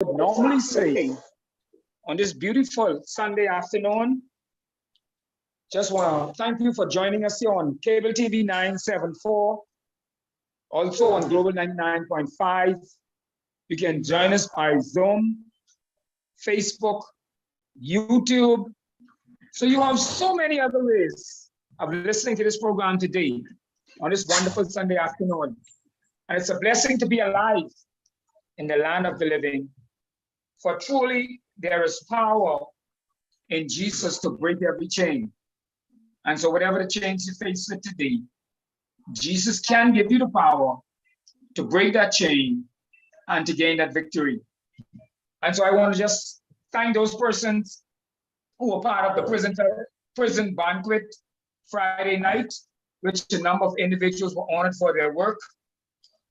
would normally say on this beautiful Sunday afternoon. Just want to thank you for joining us here on Cable TV 974, also on Global 99.5. You can join us by Zoom, Facebook, YouTube. So you have so many other ways of listening to this program today on this wonderful Sunday afternoon. And it's a blessing to be alive in the land of the living. For truly, there is power in Jesus to break every chain. And so whatever the chains you face with today, Jesus can give you the power to break that chain and to gain that victory. And so I want to just thank those persons who were part of the prison banquet Friday night, which a number of individuals were honored for their work.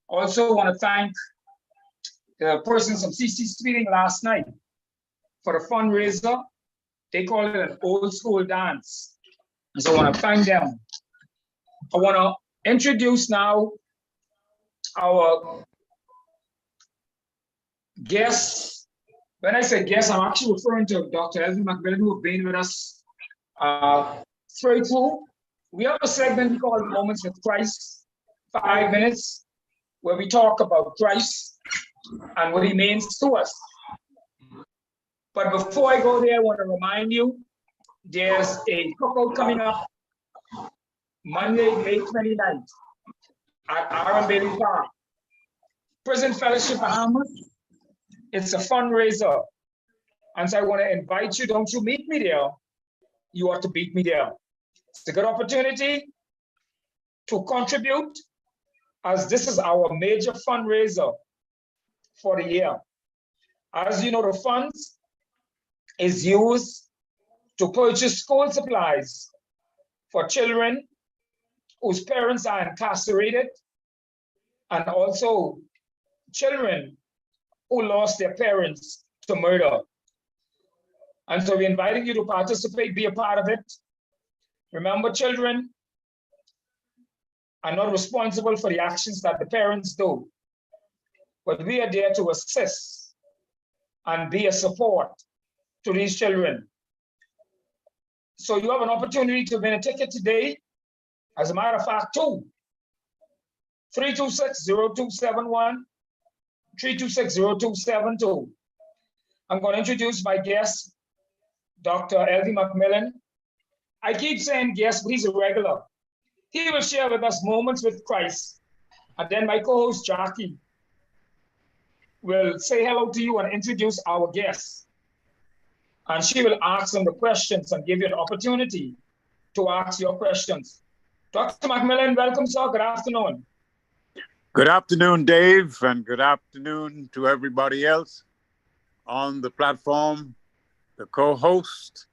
Also want to thank the persons from CC's meeting last night for the fundraiser. They call it an old school dance. And so I want to thank them. I want to introduce now our guests. When I say guests, I'm actually referring to Dr. Elvin McMillan, who have been with us straight through. We have a segment we call Moments with Christ, 5 minutes, where we talk about Christ and what he means to us. But before I go there, I want to remind you, there's a cookout coming up Monday, May 29th at Aaron Bailey Park. Prison Fellowship Bahamas. It's a fundraiser. And so I want to invite you, don't you meet me there, you ought to beat me there. It's a good opportunity to contribute, as this is our major fundraiser for the year. As you know, the funds is used to purchase school supplies for children whose parents are incarcerated, and also children who lost their parents to murder. And so we're inviting you to participate, be a part of it. Remember, children are not responsible for the actions that the parents do, but we are there to assist and be a support to these children. So you have an opportunity to win a ticket today. As a matter of fact, 326-0271, 326-0272. I'm going to introduce my guest, Dr. Elvin McMillan. I keep saying guest, but he's a regular. He will share with us moments with Christ. And then my co-host, Jackie, will say hello to you and introduce our guests. And she will ask them the questions and give you an opportunity to ask your questions. Dr. McMillan, welcome, sir. Good afternoon. Good afternoon, Dave, and good afternoon to everybody else on the platform, the co-host,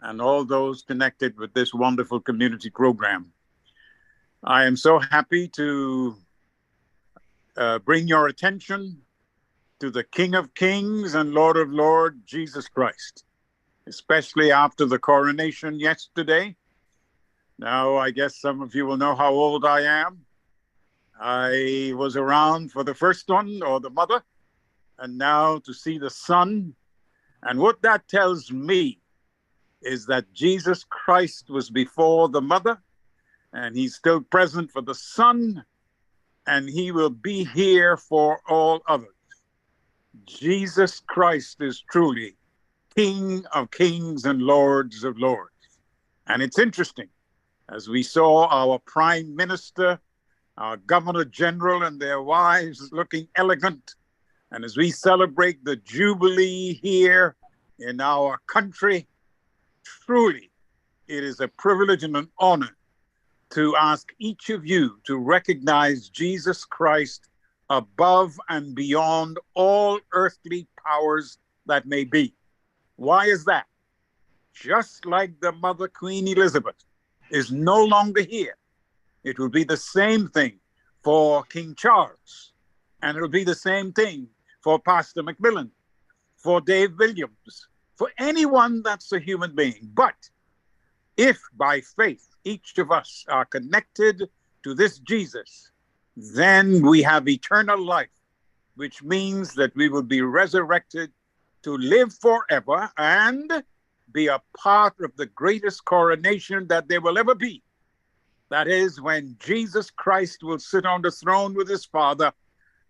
and all those connected with this wonderful community program. I am so happy to bring your attention to the King of Kings and Lord of Lords, Jesus Christ, especially after the coronation yesterday. Now, I guess some of you will know how old I am. I was around for the first one, or the mother, and now to see the son. And what that tells me is that Jesus Christ was before the mother, and he's still present for the son, and he will be here for all others. Jesus Christ is truly King of Kings and Lords of Lords. And it's interesting, as we saw our Prime Minister, our Governor General and their wives looking elegant, and as we celebrate the Jubilee here in our country, truly it is a privilege and an honor to ask each of you to recognize Jesus Christ above and beyond all earthly powers that may be. Why is that? Just like the mother, Queen Elizabeth, is no longer here, it will be the same thing for King Charles, and it will be the same thing for Pastor McMillan, for Dave Williams, for anyone that's a human being. But if by faith each of us are connected to this Jesus, then we have eternal life which means that we will be resurrected to live forever and be a part of the greatest coronation that there will ever be. That is when Jesus Christ will sit on the throne with his Father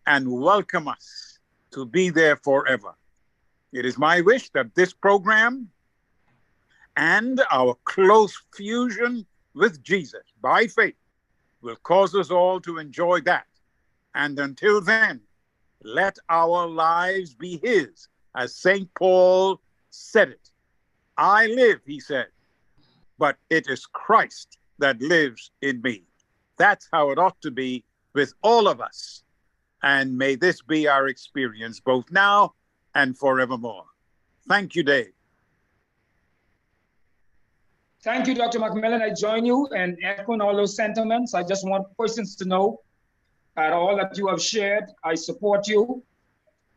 and welcome us to be there forever. It is my wish that this program and our close fusion with Jesus by faith will cause us all to enjoy that. And until then, let our lives be his, as St. Paul said it. I live, he said, but it is Christ that lives in me. That's how it ought to be with all of us. And may this be our experience both now and forevermore. Thank you, Dave. Thank you, Dr. Macmillan. I join you in echoing all those sentiments. I just want persons to know that all that you have shared, I support you.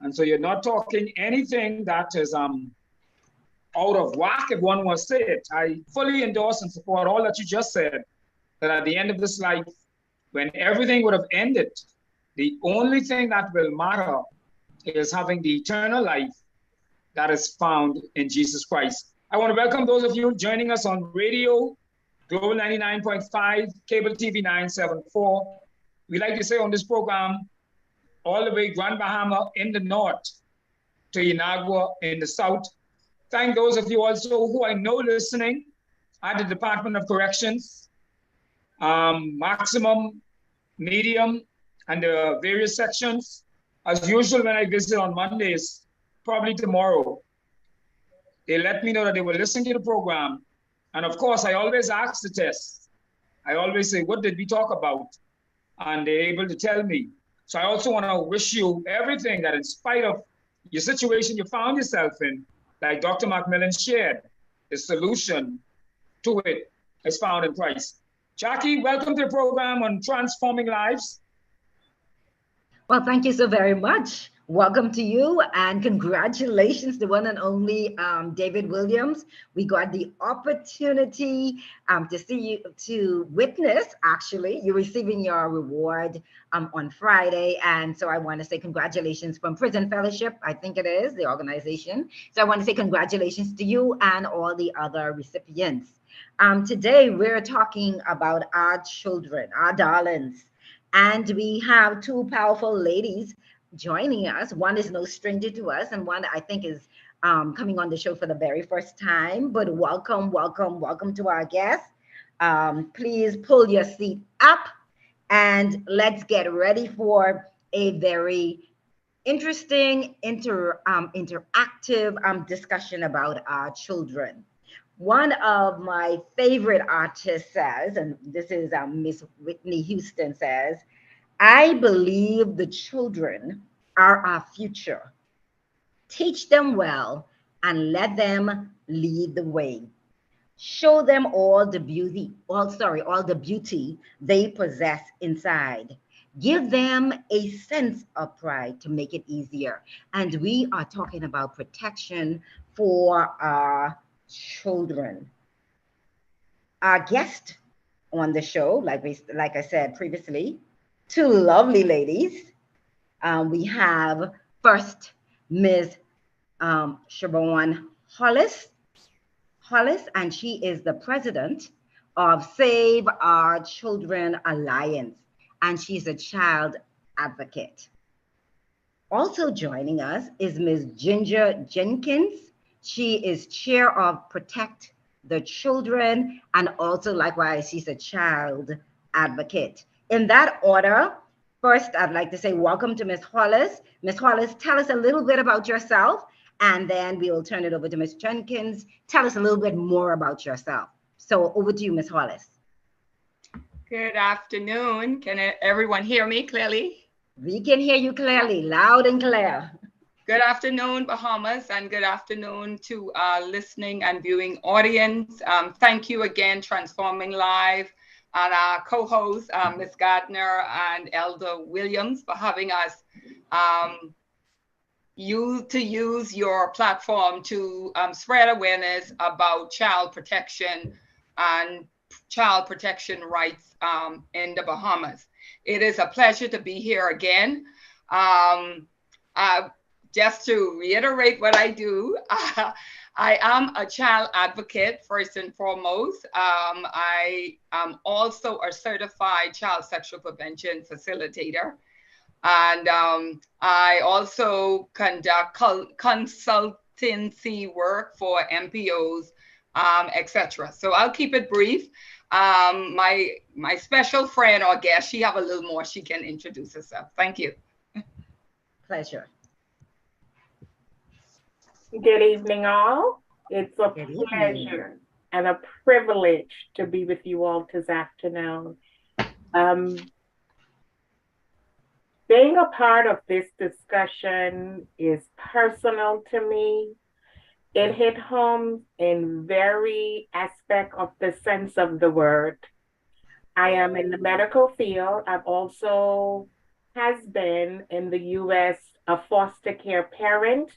And so you're not talking anything that is out of whack, if one wants to say it. I fully endorse and support all that you just said, that at the end of this life, when everything would have ended, the only thing that will matter is having the eternal life that is found in Jesus Christ. I want to welcome those of you joining us on radio, Global 99.5, Cable TV 974. We like to say on this program, all the way Grand Bahama in the north to Inagua in the south. Thank those of you also who I know listening at the Department of Corrections, maximum, medium, and the various sections. As usual, when I visit on Mondays, probably tomorrow, they let me know that they were listening to the program. And of course, I always ask the test. I always say, what did we talk about? And they're able to tell me. So I also want to wish you everything that in spite of your situation you found yourself in, like Dr. Macmillan shared, the solution to it is found in Christ. Jackie, welcome to the program on Transforming Lives. Well, thank you so very much. Welcome to you and congratulations, the one and only David Williams. We got the opportunity to see you, to witness, actually, you receiving your reward on Friday. And so I want to say congratulations from Prison Fellowship, I think it is, the organization. So I want to say congratulations to you and all the other recipients. Today, we're talking about our children, our darlings. And we have two powerful ladies joining us. One is no stranger to us, and one I think is coming on the show for the very first time. But welcome, welcome, welcome to our guests. Please pull your seat up and let's get ready for a very interesting, interactive discussion about our children. One of my favorite artists says, and this is Miss Whitney Houston says, I believe the children are our future. Teach them well and let them lead the way. Show them all the beauty they possess inside. Give them a sense of pride to make it easier. And we are talking about protection for our children. Our guest on the show, like I said previously, two lovely ladies. We have first Ms. Siobhan Hollis, and she is the president of Save Our Children Alliance, and she's a child advocate. Also joining us is Ms. Ginger Jenkins. She is chair of Protect the Children, and also likewise, she's a child advocate. In that order, first, I'd like to say welcome to Ms. Hollis. Ms. Hollis, tell us a little bit about yourself, and then we will turn it over to Ms. Jenkins. Tell us a little bit more about yourself. So over to you, Ms. Hollis. Good afternoon. Can everyone hear me clearly? We can hear you clearly, loud and clear. Good afternoon, Bahamas, and good afternoon to our listening and viewing audience. Thank you again, Transforming Live, and our co-hosts, Ms. Gardner and Elder Williams, for having us use your platform to spread awareness about child protection and child protection rights in the Bahamas. It is a pleasure to be here again. Just to reiterate what I do, I am a child advocate first and foremost. I am also a certified child sexual prevention facilitator. And I also conduct consultancy work for MPOs, etc. So I'll keep it brief. My special friend or guest, she have a little more. She can introduce herself. Thank you. Pleasure. Good evening, all. It's a Good evening. pleasure and a privilege to be with you all this afternoon. Being a part of this discussion is personal to me. It hit home in very aspect of the sense of the word. I am in the medical field. I've also has been in the US a foster care parent.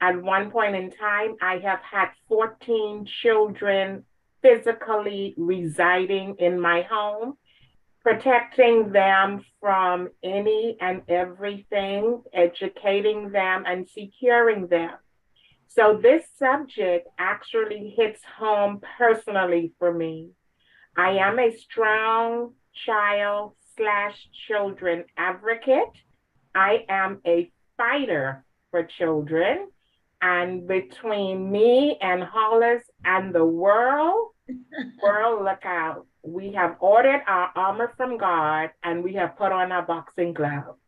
At one point in time, I have had 14 children physically residing in my home, protecting them from any and everything, educating them and securing them. So this subject actually hits home personally for me. I am a strong child/children advocate. I am a fighter for children. And between me and Hollis and the world, look out. We have ordered our armor from God and we have put on our boxing gloves.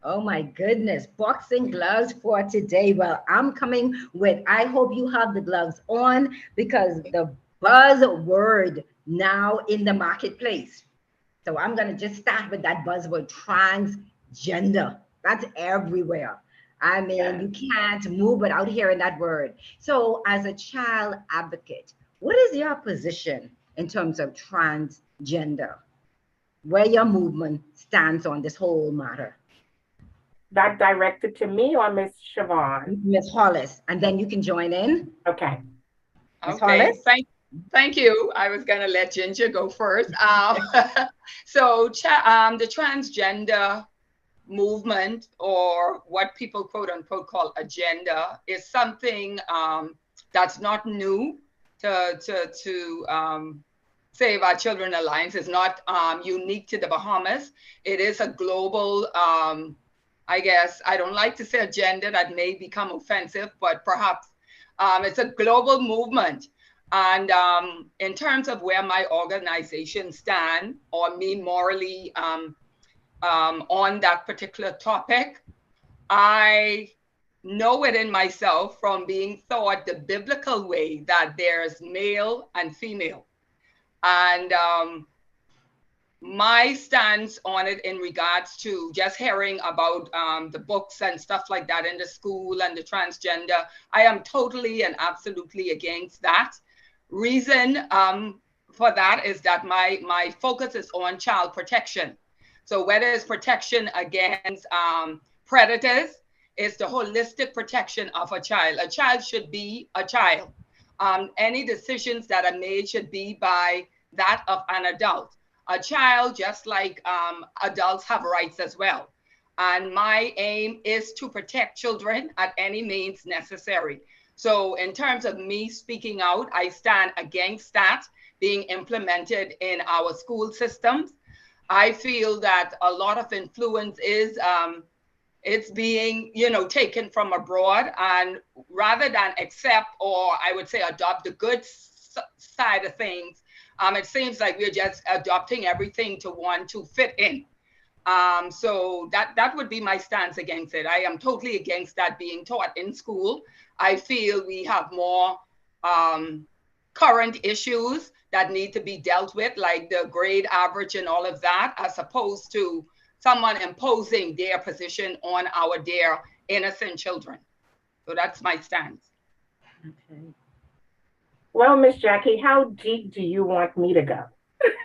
Oh my goodness, boxing gloves for today. Well, I'm coming with, I hope you have the gloves on because the buzzword now in the marketplace. So I'm going to just start with that buzzword, transgender. That's everywhere. I mean, you can't move without hearing that word. So as a child advocate, what is your position in terms of transgender? Where your movement stands on this whole matter? That directed to me or Miss Siobhan? Miss Hollis, and then you can join in. Okay. Ms. Okay, Hollis? thank you. I was gonna let Ginger go first. So the transgender movement, or what people quote unquote call agenda, is something that's not new to Save Our Children Alliance. It's not unique to the Bahamas. It is a global, I guess, I don't like to say agenda, that may become offensive, but perhaps it's a global movement. And in terms of where my organization stand, or me morally on that particular topic, I know within myself from being taught the biblical way that there's male and female. And my stance on it in regards to just hearing about the books and stuff like that in the school and the transgender, I am totally and absolutely against that. Reason for that is that my focus is on child protection. So whether it's protection against predators, it's the holistic protection of a child. A child should be a child. Any decisions that are made should be by that of an adult. A child, just like adults, have rights as well. And my aim is to protect children at any means necessary. So in terms of me speaking out, I stand against that being implemented in our school systems. I feel that a lot of influence is it's being, taken from abroad, and rather than accept, or I would say adopt, the good side of things, it seems like we're just adopting everything to want to fit in. So that would be my stance against it. I am totally against that being taught in school. I feel we have more current issues that need to be dealt with, like the grade average and all of that, as opposed to someone imposing their position on our dear innocent children. So that's my stance. Okay. Well, Miss Jackie, how deep do you want me to go?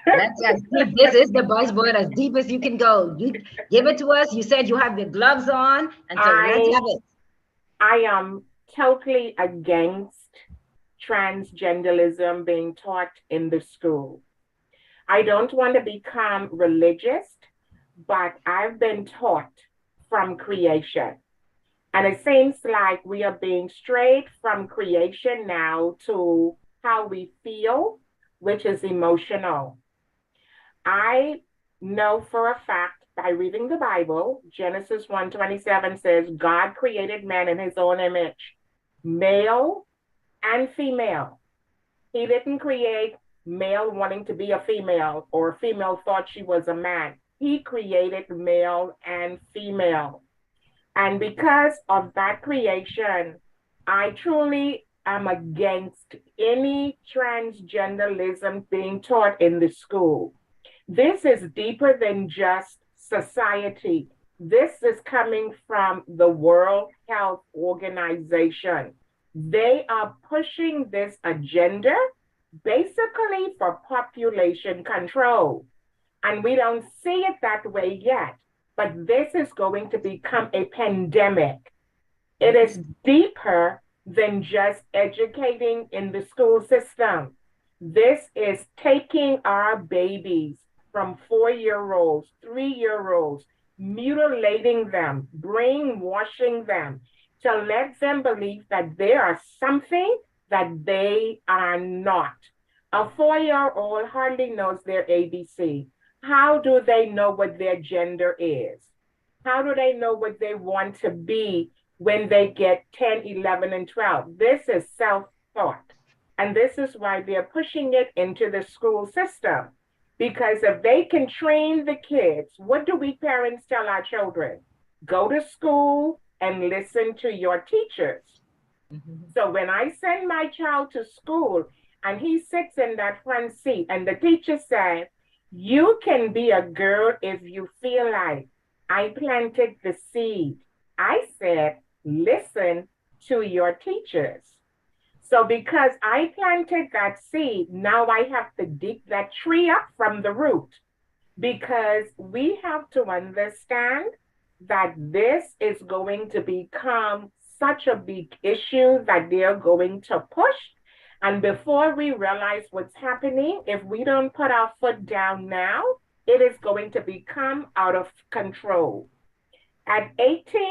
That's as deep. This is the buzzword, as deep as you can go. You give it to us. You said you have your gloves on, and so let's have it. I am totally against transgenderism being taught in the school. I don't want to become religious, but I've been taught from creation And it seems like we are being strayed from creation now to how we feel, which is emotional. I know for a fact by reading the Bible, Genesis 1:27 says, God created man in his own image, male and female. He didn't create male wanting to be a female or female thought she was a man. He created male and female. And because of that creation, I truly am against any transgenderism being taught in the school. This is deeper than just society. This is coming from the World Health Organization. They are pushing this agenda basically for population control. And we don't see it that way yet, but this is going to become a pandemic. It is deeper than just educating in the school system. This is taking our babies from 4-year-olds, 3-year-olds, mutilating them, brainwashing them to let them believe that they are something that they are not. A 4-year-old hardly knows their ABC. How do they know what their gender is? How do they know what they want to be when they get 10, 11, and 12? This is self-taught. And this is why they're pushing it into the school system. Because if they can train the kids, what do we parents tell our children? Go to school and listen to your teachers. So when I send my child to school and he sits in that front seat and the teacher said, you can be a girl if you feel like. I planted the seed. I said, listen to your teachers. So because I planted that seed, now I have to dig that tree up from the root, because we have to understand that this is going to become such a big issue that they're going to push. And before we realize what's happening, if we don't put our foot down now, it is going to become out of control. At 18,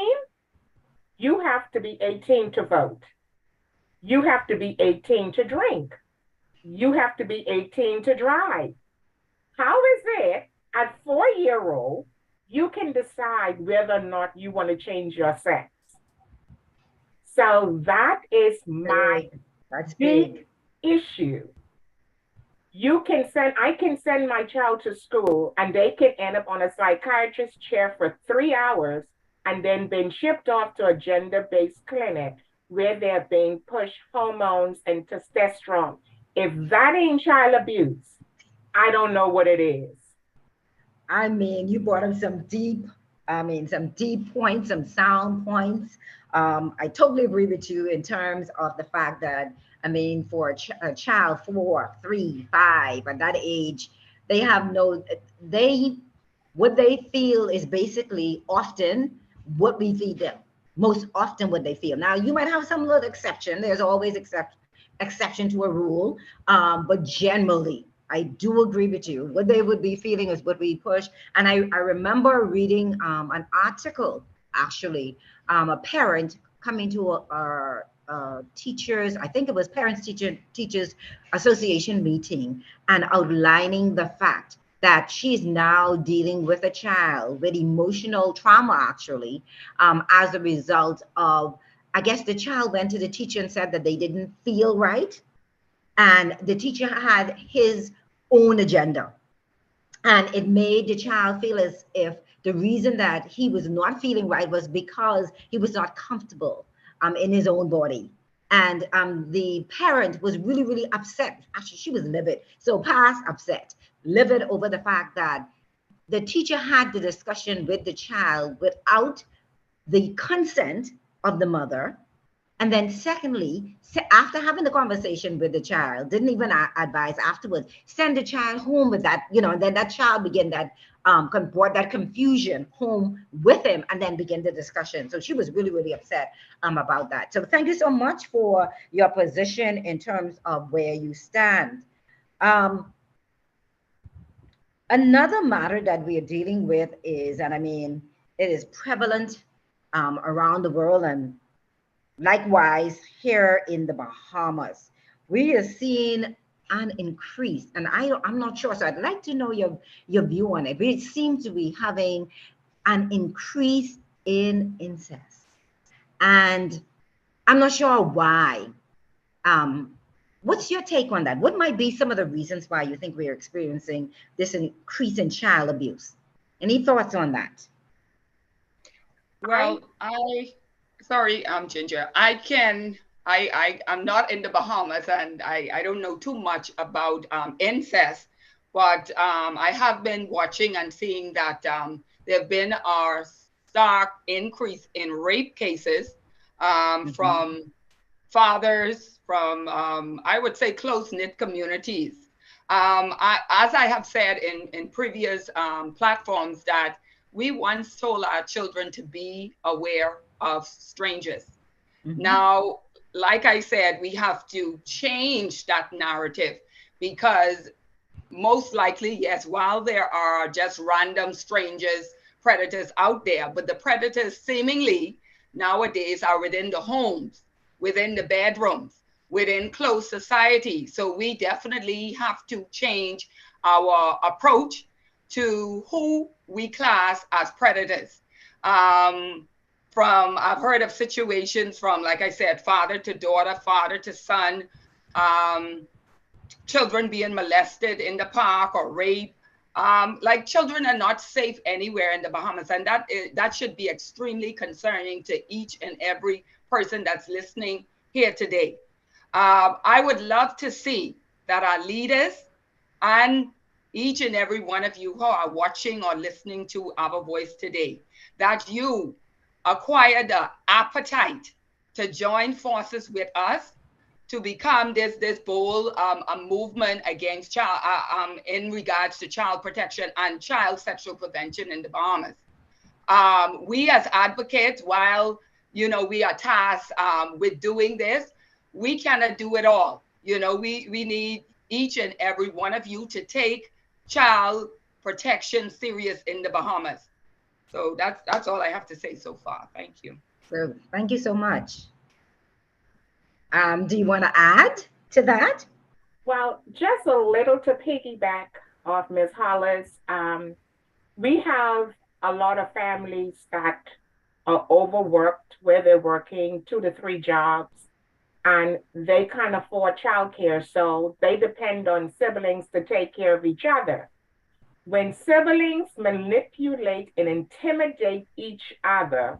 you have to be 18 to vote. You have to be 18 to drink. You have to be 18 to drive. How is it at 4-year-old, you can decide whether or not you want to change your sex? So that is my big issue. I can send my child to school and they can end up on a psychiatrist's chair for 3 hours and then being shipped off to a gender-based clinic where they're being pushed hormones and testosterone. If that ain't child abuse, I don't know what it is. I mean, you brought up some deep points, some sound points. I totally agree with you in terms of the fact that, I mean, for a child 4, 3, 5 at that age, they have what they feel is basically often what we feed them. Most often what they feel. Now, you might have some little exception. There's always exception to a rule, but generally, I do agree with you. What they would be feeling is what we push. And I remember reading an article, actually, a parent coming to a teachers, I think it was teachers association meeting, and outlining the fact that she's now dealing with a child with emotional trauma, actually, as a result of, I guess the child went to the teacher and said that they didn't feel right. And the teacher had his own agenda. And it made the child feel as if the reason that he was not feeling right was because he was not comfortable in his own body. And the parent was really, really upset. Actually, she was livid. So past upset, livid over the fact that the teacher had the discussion with the child without the consent of the mother. And then secondly, after having the conversation with the child, didn't even advise afterwards, send the child home with that, and then that child began that, brought that confusion home with him and then begin the discussion. So she was really, really upset about that. So thank you so much for your position in terms of where you stand. Another matter that we are dealing with is, and I mean, it is prevalent around the world, and likewise here in the Bahamas, we are seeing an increase. And I'm not sure, so I'd like to know your view on it. We seem to be having an increase in incest, and I'm not sure why. What's your take on that? What might be some of the reasons why you think we're experiencing this increase in child abuse? Any thoughts on that? Well, sorry, Ginger. I'm not in the Bahamas, and I don't know too much about incest, but I have been watching and seeing that there have been a stark increase in rape cases from fathers, from I would say close-knit communities. As I have said in previous platforms, that we once told our children to be aware of strangers. Now, like I said, we have to change that narrative, because most likely, yes, while there are just random strangers, predators out there, but the predators seemingly nowadays are within the homes, within the bedrooms, within close society. So we definitely have to change our approach to who we class as predators. I've heard of situations from, like I said, father to daughter, father to son, children being molested in the park or raped. Like, children are not safe anywhere in the Bahamas, and that should be extremely concerning to each and every person that's listening here today. I would love to see that our leaders and each and every one of you who are watching or listening to our voice today, that you acquire the appetite to join forces with us to become this bold a movement against child in regards to child protection and child sexual prevention in the Bahamas. We as advocates, while we are tasked with doing this, we cannot do it all. We need each and every one of you to take child protection serious in the Bahamas. So that's all I have to say so far. Thank you. So thank you so much. Do you want to add to that? Well, just a little to piggyback off Ms. Hollis. We have a lot of families that are overworked, where they're working 2 to 3 jobs, and they can't afford childcare, so they depend on siblings to take care of each other. When siblings manipulate and intimidate each other,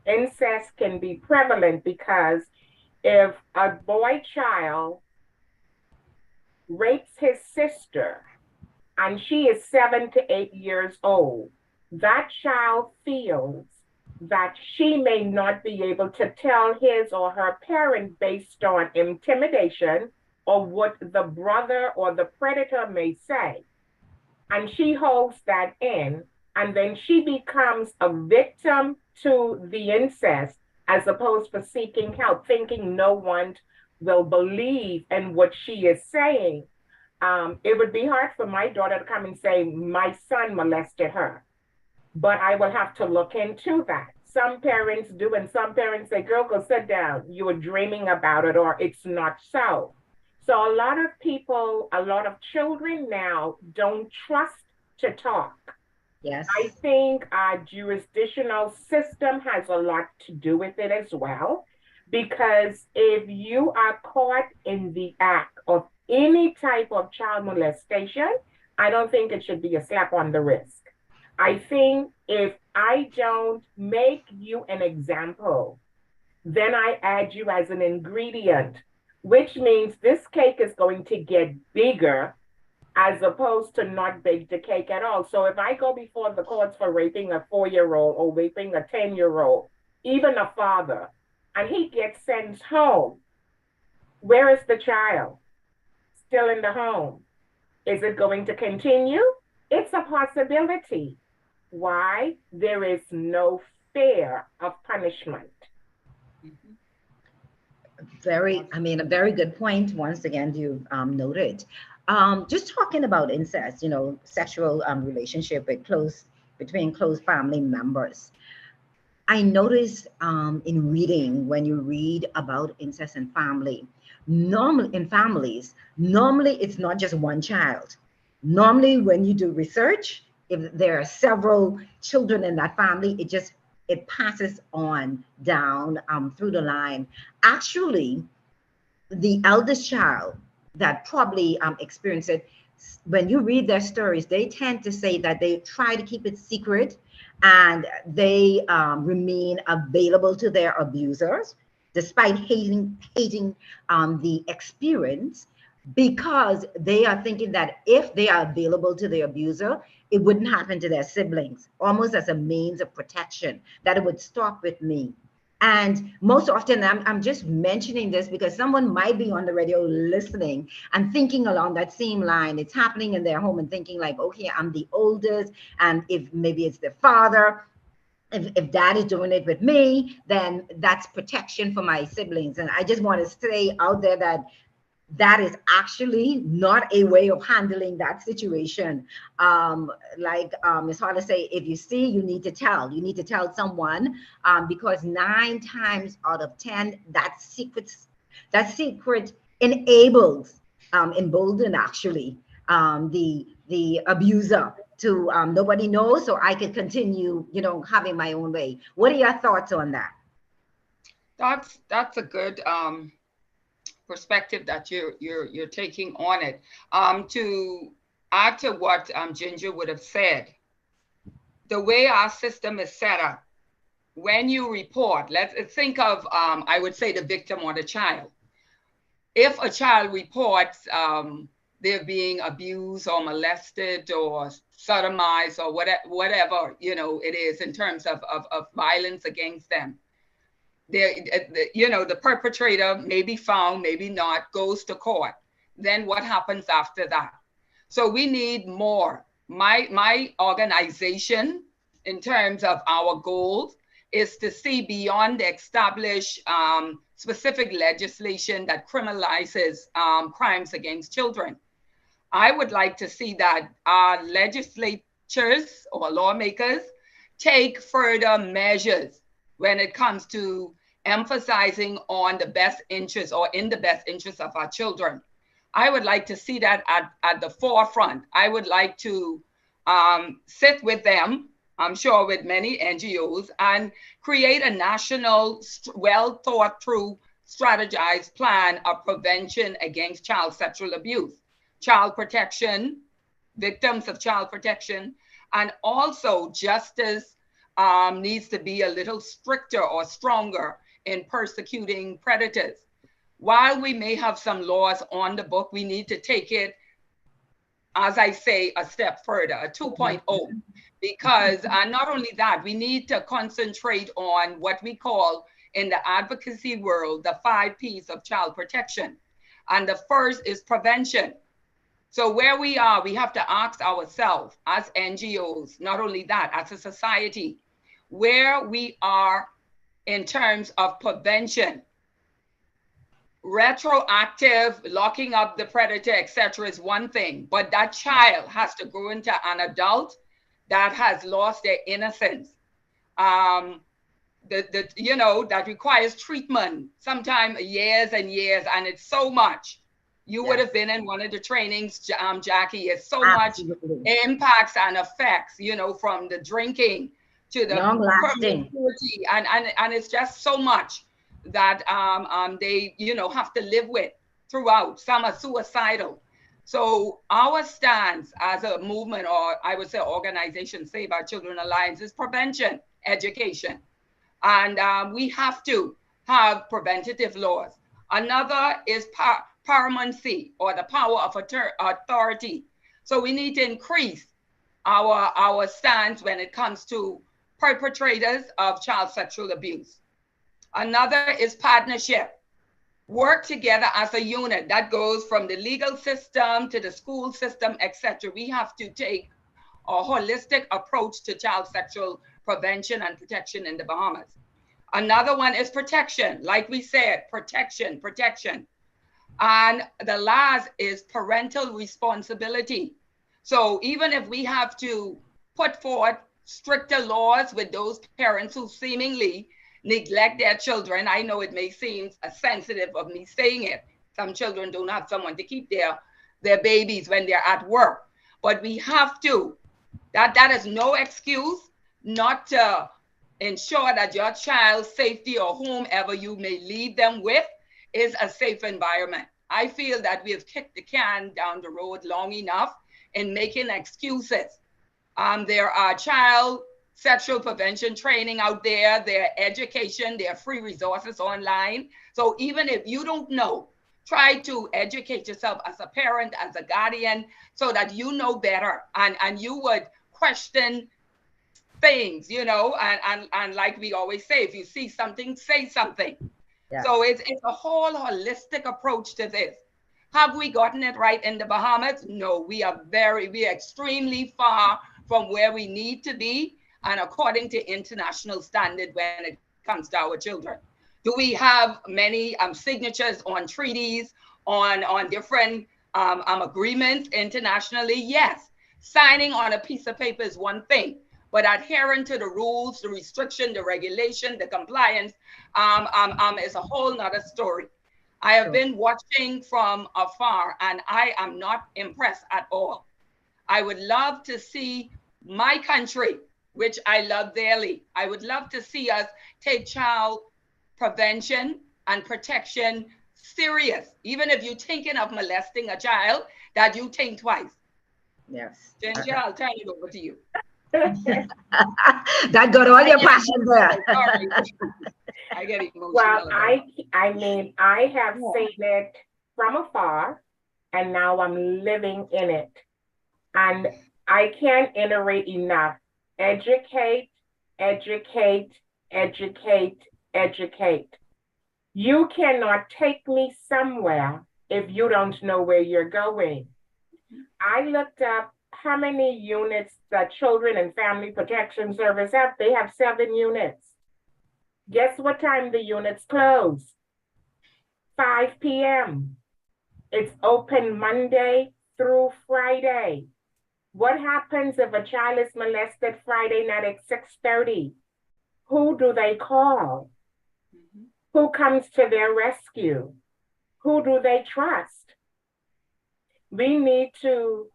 incest can be prevalent, because if a boy child rapes his sister and she is 7 to 8 years old, that child feels that she may not be able to tell his or her parent based on intimidation or what the brother or the predator may say. And she holds that in, and then she becomes a victim to the incest, as opposed to seeking help, thinking no one will believe in what she is saying. It would be hard for my daughter to come and say, my son molested her, but I will have to look into that. Some parents do, and some parents say, girl, go sit down. You were dreaming about it, or it's not so. So a lot of people, a lot of children now don't trust to talk. Yes. I think our jurisdictional system has a lot to do with it as well, because if you are caught in the act of any type of child molestation, I don't think it should be a slap on the wrist. I think if I don't make you an example, then I add you as an ingredient, which means this cake is going to get bigger as opposed to not bake the cake at all. So if I go before the courts for raping a 4-year-old or raping a 10-year-old, even a father, and he gets sent home, where is the child? Still in the home. Is it going to continue? It's a possibility. Why? There is no fear of punishment. A very good point. Once again, you noted. Just talking about incest, sexual relationship between close family members. I noticed in reading, when you read about incest in family, normally in families, normally it's not just one child. Normally, when you do research, if there are several children in that family, it passes on down through the line. Actually, the eldest child that probably experienced it, when you read their stories, they tend to say that they try to keep it secret, and they remain available to their abusers despite hating the experience, because they are thinking that if they are available to the abuser, it wouldn't happen to their siblings, almost as a means of protection, that it would stop with me. And most often, I'm just mentioning this because someone might be on the radio listening and thinking along that same line. It's happening in their home and thinking like, okay, I'm the oldest. And if maybe it's the father, if dad is doing it with me, then that's protection for my siblings. And I just want to stay out there that that is actually not a way of handling that situation. Like Ms. Harder say, if you see, you need to tell. You need to tell someone, because 9 times out of 10, that secret enables, embolden actually, the abuser to nobody knows, so I can continue, having my own way. What are your thoughts on that? That's a good perspective that you're taking on it. To add to what Ginger would have said, the way our system is set up, when you report, let's think of I would say the victim or the child. If a child reports they're being abused or molested or sodomized or whatever it is in terms of violence against them, the perpetrator may be found, maybe not, goes to court. Then what happens after that? So we need more. My organization, in terms of our goals, is to see beyond the established specific legislation that criminalizes crimes against children. I would like to see that our legislatures or lawmakers take further measures when it comes to emphasizing on the best interest or in the best interest of our children. I would like to see that at the forefront. I would like to sit with them, I'm sure with many NGOs, and create a national, well thought through, strategized plan of prevention against child sexual abuse, child protection, victims of child protection, and also justice needs to be a little stricter or stronger in persecuting predators. While we may have some laws on the book, we need to take it, as I say, a step further, a 2.0, because not only that, we need to concentrate on what we call in the advocacy world, the 5 P's of child protection. And the first is prevention. So where we are, we have to ask ourselves as NGOs, not only that, as a society, where we are in terms of prevention. Retroactive, locking up the predator, etc., is one thing, but that child has to grow into an adult that has lost their innocence. That requires treatment, sometimes years and years, and it's so much. You would have been in one of the trainings, Jackie. It's so Absolutely. much impacts and effects, from the drinking to the long-lasting, and it's just so much that they have to live with throughout. Some are suicidal. So our stance as a movement, or I would say organization, Save Our Children Alliance, is prevention, education, and we have to have preventative laws. Another is paramountcy, or the power of authority. So we need to increase our stance when it comes to perpetrators of child sexual abuse. Another is partnership. Work together as a unit. That goes from the legal system to the school system, etc. We have to take a holistic approach to child sexual prevention and protection in the Bahamas. Another one is protection. Like we said, protection. And the last is parental responsibility. So even if we have to put forth stricter laws with those parents who seemingly neglect their children. I know it may seem sensitive of me saying it. Some children don't have someone to keep their babies when they're at work. But we have to, that is no excuse not to ensure that your child's safety or whomever you may leave them with is a safe environment. I feel that we have kicked the can down the road long enough in making excuses. There are child sexual prevention training out there, their education, their free resources online. So even if you don't know, try to educate yourself as a parent, as a guardian, so that you know better and you would question things, you know, and like we always say, if you see something, say something. Yeah. So it's a whole holistic approach to this. Have we gotten it right in the Bahamas? No, we are extremely far from where we need to be, and according to international standard when it comes to our children. Do we have many signatures on treaties, on different agreements internationally? Yes. Signing on a piece of paper is one thing, but adhering to the rules, the restriction, the regulation, the compliance is a whole nother story. I have been watching from afar and I am not impressed at all. I would love to see my country, which I love dearly. I would love to see us take child prevention and protection serious. Even if you're thinking of molesting a child, that you think twice. Yes. Ginger, I'll turn it over to you. That got all your passion there. Sorry. I get emotional. Well, I mean, I have seen it from afar, and now I'm living in it. And I can't iterate enough. Educate, educate, educate, educate. You cannot take me somewhere if you don't know where you're going. I looked up how many units the Children and Family Protection Service have. They have 7 units. Guess what time the units close? 5 p.m. It's open Monday through Friday. What happens if a child is molested Friday night at 6:30? Who do they call? Who comes to their rescue? Who do they trust? We need to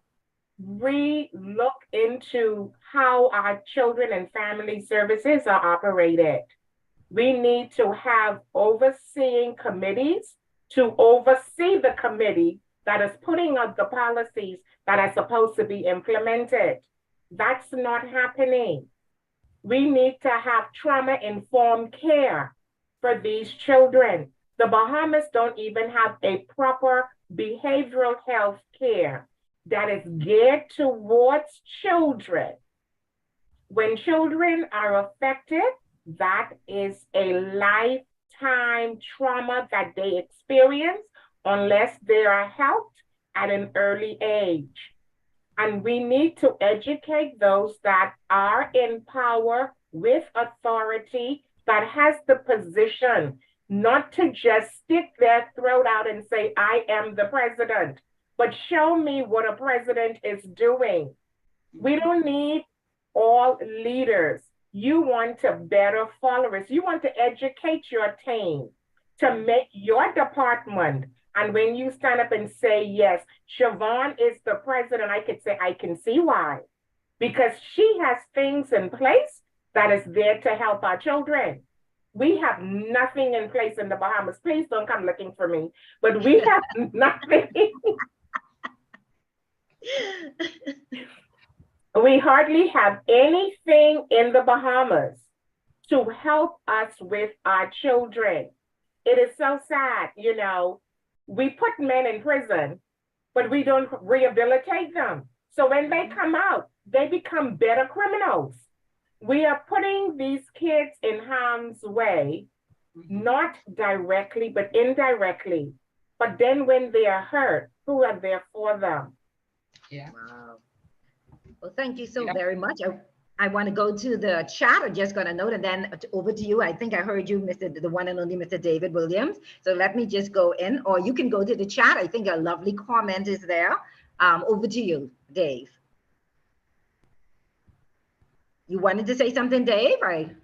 re-look into how our children and family services are operated. We need to have overseeing committees to oversee the committee that is putting up the policies that are supposed to be implemented. That's not happening. We need to have trauma-informed care for these children. The Bahamas don't even have a proper behavioral health care that is geared towards children. When children are affected, that is a lifetime trauma that they experience unless they are helped at an early age. And we need to educate those that are in power with authority, that has the position, not to just stick their throat out and say, I am the president, but show me what a president is doing. We don't need all leaders. You want to better followers. You want to educate your team to make your department. And when you stand up and say, yes, Siobhan is the president, I could say, I can see why. Because she has things in place that is there to help our children. We have nothing in place in the Bahamas. Please don't come looking for me. But we have nothing. We hardly have anything in the Bahamas to help us with our children. It is so sad, you know. We put men in prison, but we don't rehabilitate them. So when they come out, they become better criminals. We are putting these kids in harm's way, not directly, but indirectly. But then when they are hurt, who are there for them? Yeah. Wow. Well, thank you so very much. I want to go to the chat. I'm just going to note, and then over to you. I think I heard you, the one and only Mr. David Williams. So let me just go in, or you can go to the chat. I think a lovely comment is there. Over to you, Dave. You wanted to say something, Dave? Right.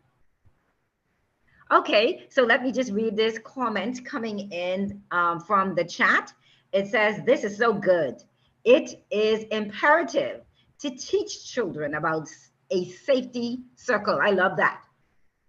Okay, so let me just read this comment coming in from the chat. It says, this is so good. It is imperative to teach children about a safety circle. I love that.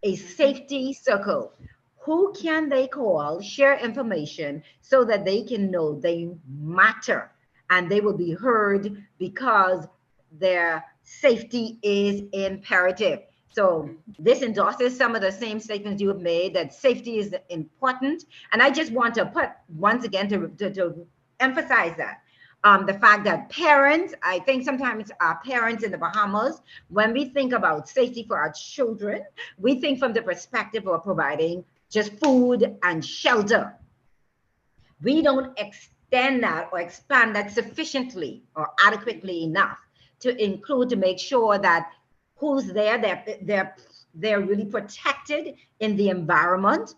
A safety circle. Who can they call, share information so that they can know they matter and they will be heard because their safety is imperative. So this endorses some of the same statements you have made, that safety is important. And I just want to put once again to emphasize that. The fact that parents, I think sometimes our parents in the Bahamas, when we think about safety for our children, we think from the perspective of providing just food and shelter. We don't extend that or expand that sufficiently or adequately enough to include, to make sure that who's there, they're really protected in the environment,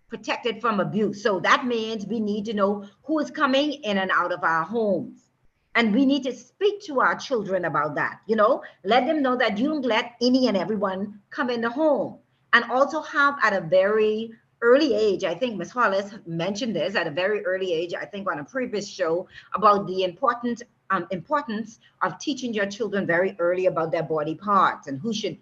protected from abuse. So that means we need to know who is coming in and out of our homes. And we need to speak to our children about that, let them know that you don't let any and everyone come in the home. And also have at a very early age, I think Ms. Hollis mentioned this at a very early age, I think on a previous show, about the importance of teaching your children very early about their body parts and who should,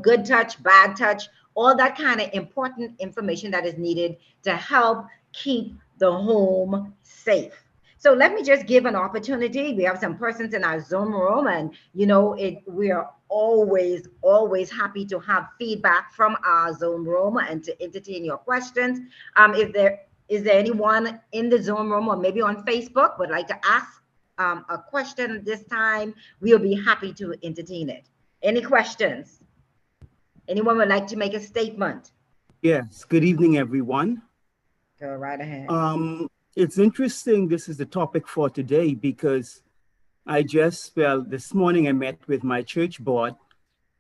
good touch, bad touch, all that kind of important information that is needed to help keep the home safe. So let me just give an opportunity. We have some persons in our Zoom room, and we are always happy to have feedback from our Zoom room and to entertain your questions. If there is there anyone in the Zoom room or maybe on Facebook would like to ask a question this time, we'll be happy to entertain it. Any questions? Anyone would like to make a statement? Yes. Good evening, everyone. Go right ahead. It's interesting. This is the topic for today because this morning I met with my church board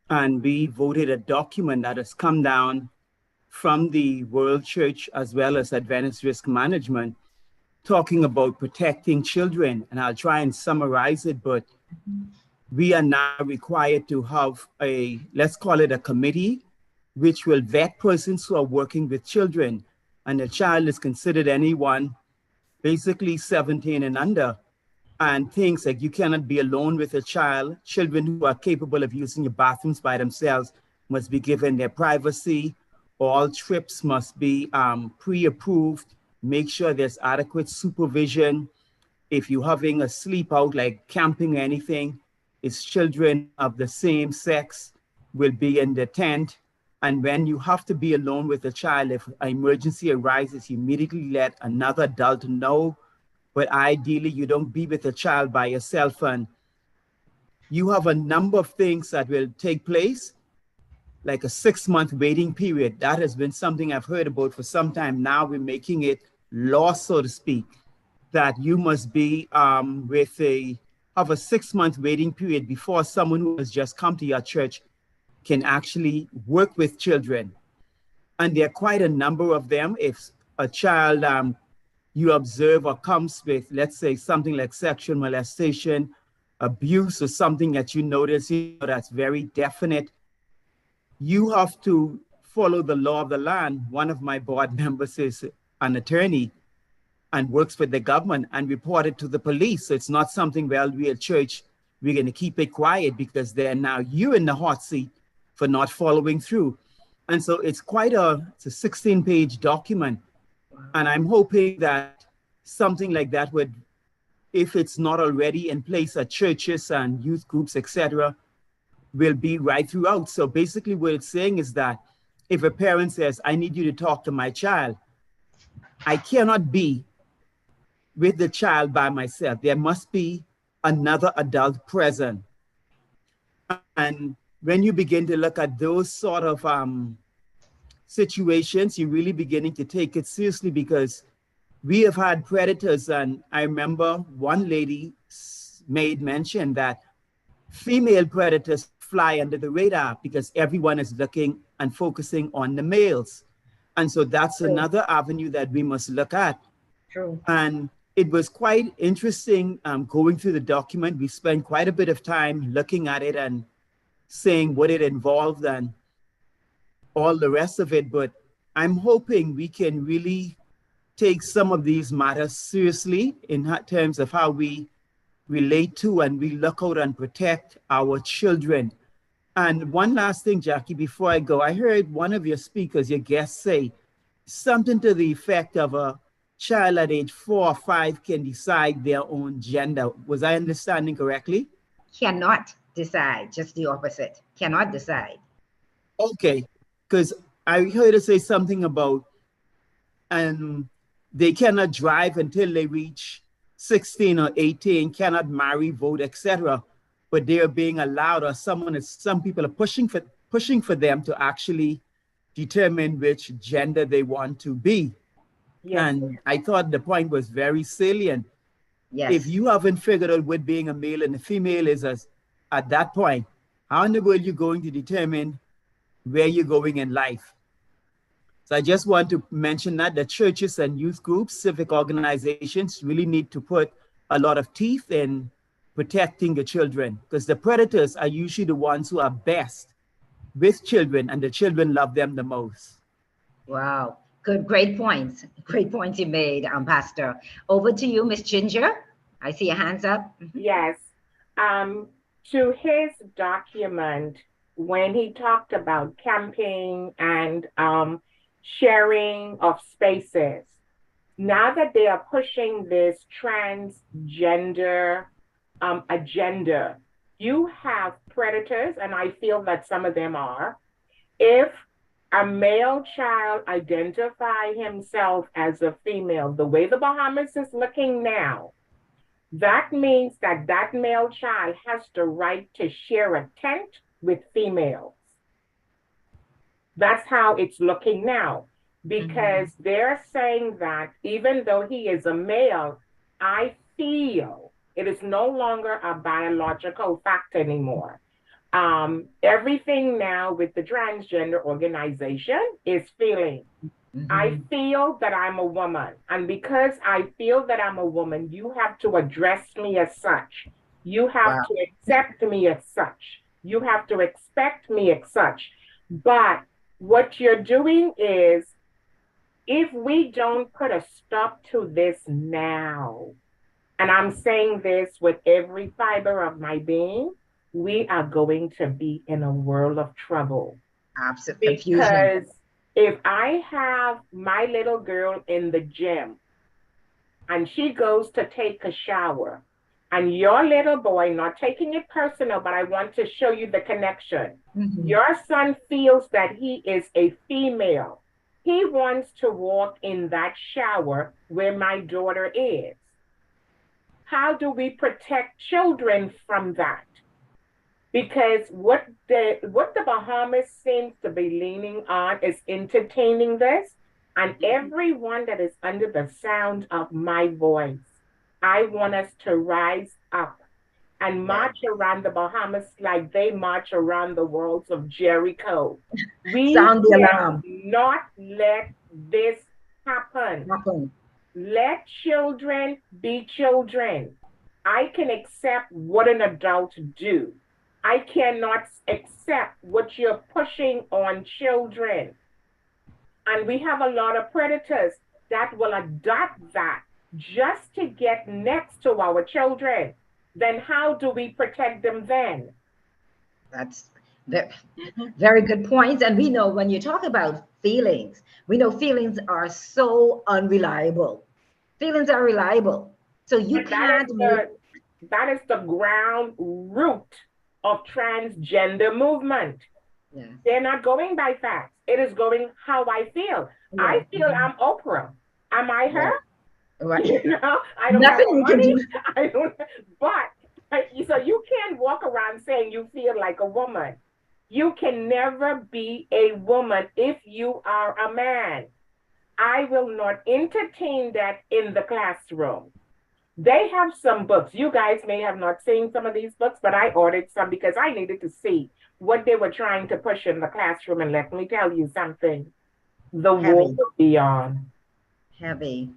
and we voted a document that has come down from the World Church as well as Adventist Risk Management, talking about protecting children. And I'll try and summarize it, but we are now required to have let's call it a committee, which will vet persons who are working with children. And a child is considered anyone basically 17 and under, and things like you cannot be alone with a child. Children who are capable of using your bathrooms by themselves must be given their privacy. All trips must be pre-approved. Make sure there's adequate supervision. If you're having a sleep out, like camping or anything, it's children of the same sex will be in the tent. And when you have to be alone with a child, if an emergency arises, you immediately let another adult know. But ideally, you don't be with a child by yourself. And you have a number of things that will take place, like a 6-month waiting period. That has been something I've heard about for some time. Now we're making it law, so to speak, that you must be have a 6-month waiting period before someone who has just come to your church can actually work with children. And there are quite a number of them. If a child you observe or comes with, let's say, something like sexual molestation, abuse, or something that you notice that's very definite, you have to follow the law of the land. One of my board members is an attorney and works for the government and report it to the police. So it's not something, well, we at church, we're going to keep it quiet because they're now you're in the hot seat for not following through. And so it's a 16-page document. And I'm hoping that something like that would, if it's not already in place at churches and youth groups, etc., will be right throughout. So basically what it's saying is that if a parent says, I need you to talk to my child, I cannot be with the child by myself. There must be another adult present. And when you begin to look at those sort of situations, you're really beginning to take it seriously, because we have had predators. And I remember one lady made mention that female predators fly under the radar because everyone is looking and focusing on the males. And so that's another avenue that we must look at. True. And it was quite interesting going through the document. We spent quite a bit of time looking at it, and saying what it involved and all the rest of it. But I'm hoping we can really take some of these matters seriously in terms of how we relate to and we look out and protect our children. And one last thing, Jackie, before I go, I heard one of your speakers, your guests, say something to the effect of a child at age 4 or 5 can decide their own gender. Was I understanding correctly? Cannot decide, just the opposite. Cannot decide. Okay, because I heard her say something about they cannot drive until they reach 16 or 18, cannot marry, vote, etc. But they are being allowed, or some people are pushing for them to actually determine which gender they want to be. Yes. And I thought the point was very salient. Yes. If you haven't figured out what being a male and a female is at that point, how in the world are you going to determine where you're going in life? So I just want to mention that the churches and youth groups, civic organizations really need to put a lot of teeth in protecting the children, because the predators are usually the ones who are best with children, and the children love them the most. Wow. Good, great points. Great points you made, Pastor. Over to you, Miss Ginger. I see your hands up. Yes. To his document, when he talked about camping and sharing of spaces, now that they are pushing this transgender agenda, you have predators, and I feel that some of them are. If a male child identify himself as a female, the way the Bahamas is looking now, that means that that male child has the right to share a tent with females. That's how it's looking now, because they're saying that even though he is a male, I feel it is no longer a biological fact anymore. Everything now with the transgender organization is feeling. I feel that I'm a woman. And because I feel that I'm a woman, you have to address me as such. You have to accept me as such. You have to expect me as such. But what you're doing is, if we don't put a stop to this now, and I'm saying this with every fiber of my being, we are going to be in a world of trouble. Absolutely. Because if I have my little girl in the gym and she goes to take a shower, and your little boy, not taking it personal, but I want to show you the connection. Your son feels that he is a female. He wants to walk in that shower where my daughter is. How do we protect children from that? Because what the Bahamas seems to be leaning on is entertaining this. And everyone that is under the sound of my voice, I want us to rise up and march around the Bahamas like they march around the walls of Jericho. We cannot let this happen. Let children be children. I can accept what an adult do. I cannot accept what you're pushing on children. And we have a lot of predators that will adopt that just to get next to our children. Then how do we protect them then? That's very good points. And we know when you talk about feelings, we know feelings are so unreliable. Feelings are reliable. So you can't. That is the ground root of transgender movement. Yeah. They're not going by facts. It is going how I feel. Yeah. I feel I'm Oprah. Am I her? Right. You know, I don't have money. I don't. But so you can't walk around saying you feel like a woman. You can never be a woman if you are a man. I will not entertain that in the classroom. They have some books. You guys may have not seen some of these books, but I ordered some because I needed to see what they were trying to push in the classroom. And let me tell you something, the war will be on. Heavy.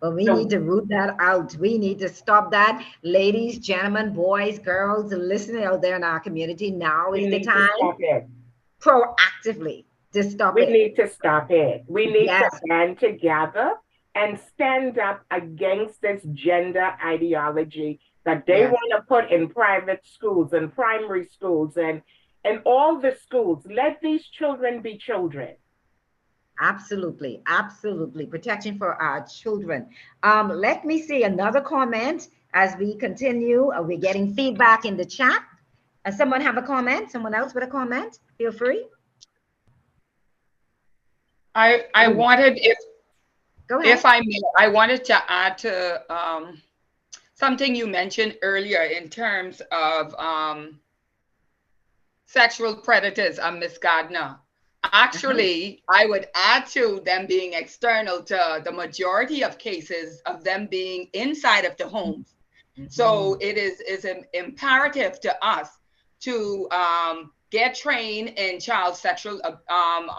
But we So need to root that out. We need to stop that. Ladies, gentlemen, boys, girls, listening out there in our community, now we is the need to time stop it. proactively to stop We it. need to stop it. We need to Yes, band together and stand up against this gender ideology that they yes. want to put in private schools and primary schools and all the schools. Let these children be children. Absolutely, absolutely. Protection for our children. Let me see another comment as we continue. We're getting feedback in the chat. Someone have a comment? Someone else with a comment? Feel free. I Oh, wanted, go if ahead. I may, I wanted to add to something you mentioned earlier in terms of sexual predators, Miss Gardner. Uh-huh. Actually, I would add to them being external to the majority of cases of them being inside of the homes. So Mhm. it is imperative to us to get trained in child sexual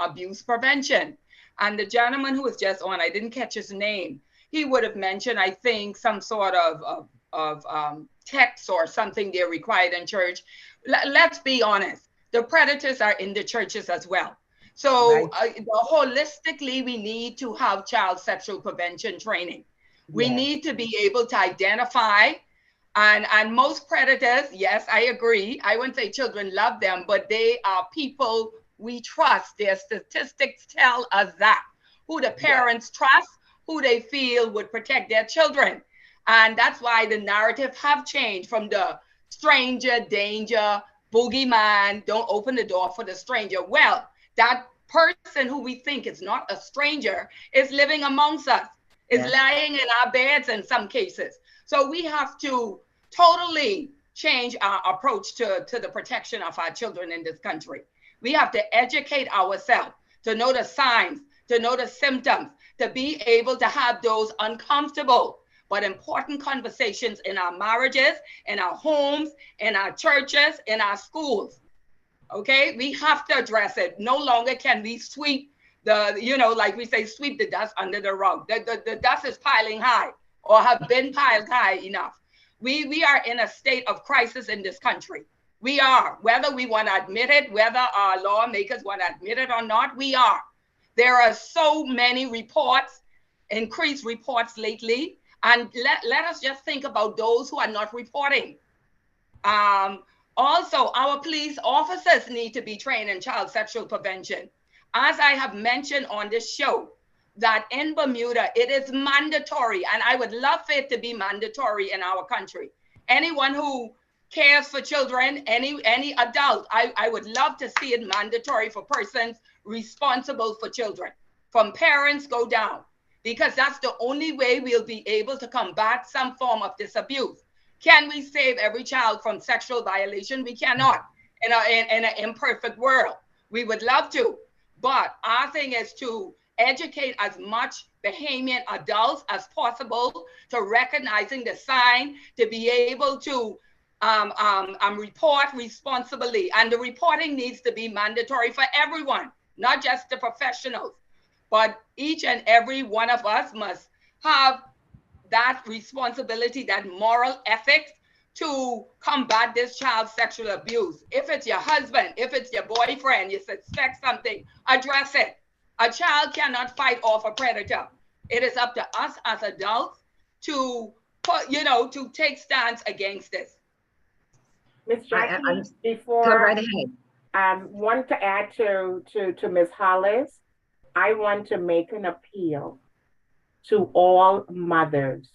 abuse prevention. And the gentleman who was just on, I didn't catch his name. He would have mentioned, I think, some sort of text or something they're required in church. Let's be honest, the predators are in the churches as well. So Right. holistically, we need to have child sexual prevention training. We Yes. need to be able to identify and most predators, yes, I agree. I wouldn't say children love them, but they are people we trust. Their statistics tell us that. Who the Yes. parents trust, who they feel would protect their children. And that's why the narrative have changed from the stranger, danger, boogeyman, don't open the door for the stranger. Well, that person who we think is not a stranger is living amongst us, is Yes. lying in our beds in some cases. So we have to totally change our approach to the protection of our children in this country. We have to educate ourselves to know the signs, to know the symptoms, to be able to have those uncomfortable but important conversations in our marriages, in our homes, in our churches, in our schools. Okay, we have to address it. No longer can we sweep like we say, sweep the dust under the rug. The dust is piling high or have been piled high enough. We are in a state of crisis in this country. We are, whether we want to admit it, whether our lawmakers want to admit it or not, we are. There are so many reports, increased reports lately, and let us just think about those who are not reporting. Um, Also, our police officers need to be trained in child sexual prevention. As I have mentioned on this show, that in Bermuda, it is mandatory, and I would love for it to be mandatory in our country. Anyone who cares for children, any adult, I would love to see it mandatory for persons responsible for children, from parents go down, because that's the only way we'll be able to combat some form of this abuse. Can we save every child from sexual violation? We cannot in an imperfect world. We would love to, but our thing is to educate as much Bahamian adults as possible to recognizing the sign, to be able to report responsibly. And the reporting needs to be mandatory for everyone, not just the professionals, but each and every one of us must have that responsibility, that moral ethics to combat this child sexual abuse. If it's your husband, if it's your boyfriend, you suspect something, address it. A child cannot fight off a predator. It is up to us as adults to to take stance against this. Miss I'm Jackie, go right before ahead. want to add to Miss Hollis, I want to make an appeal to all mothers,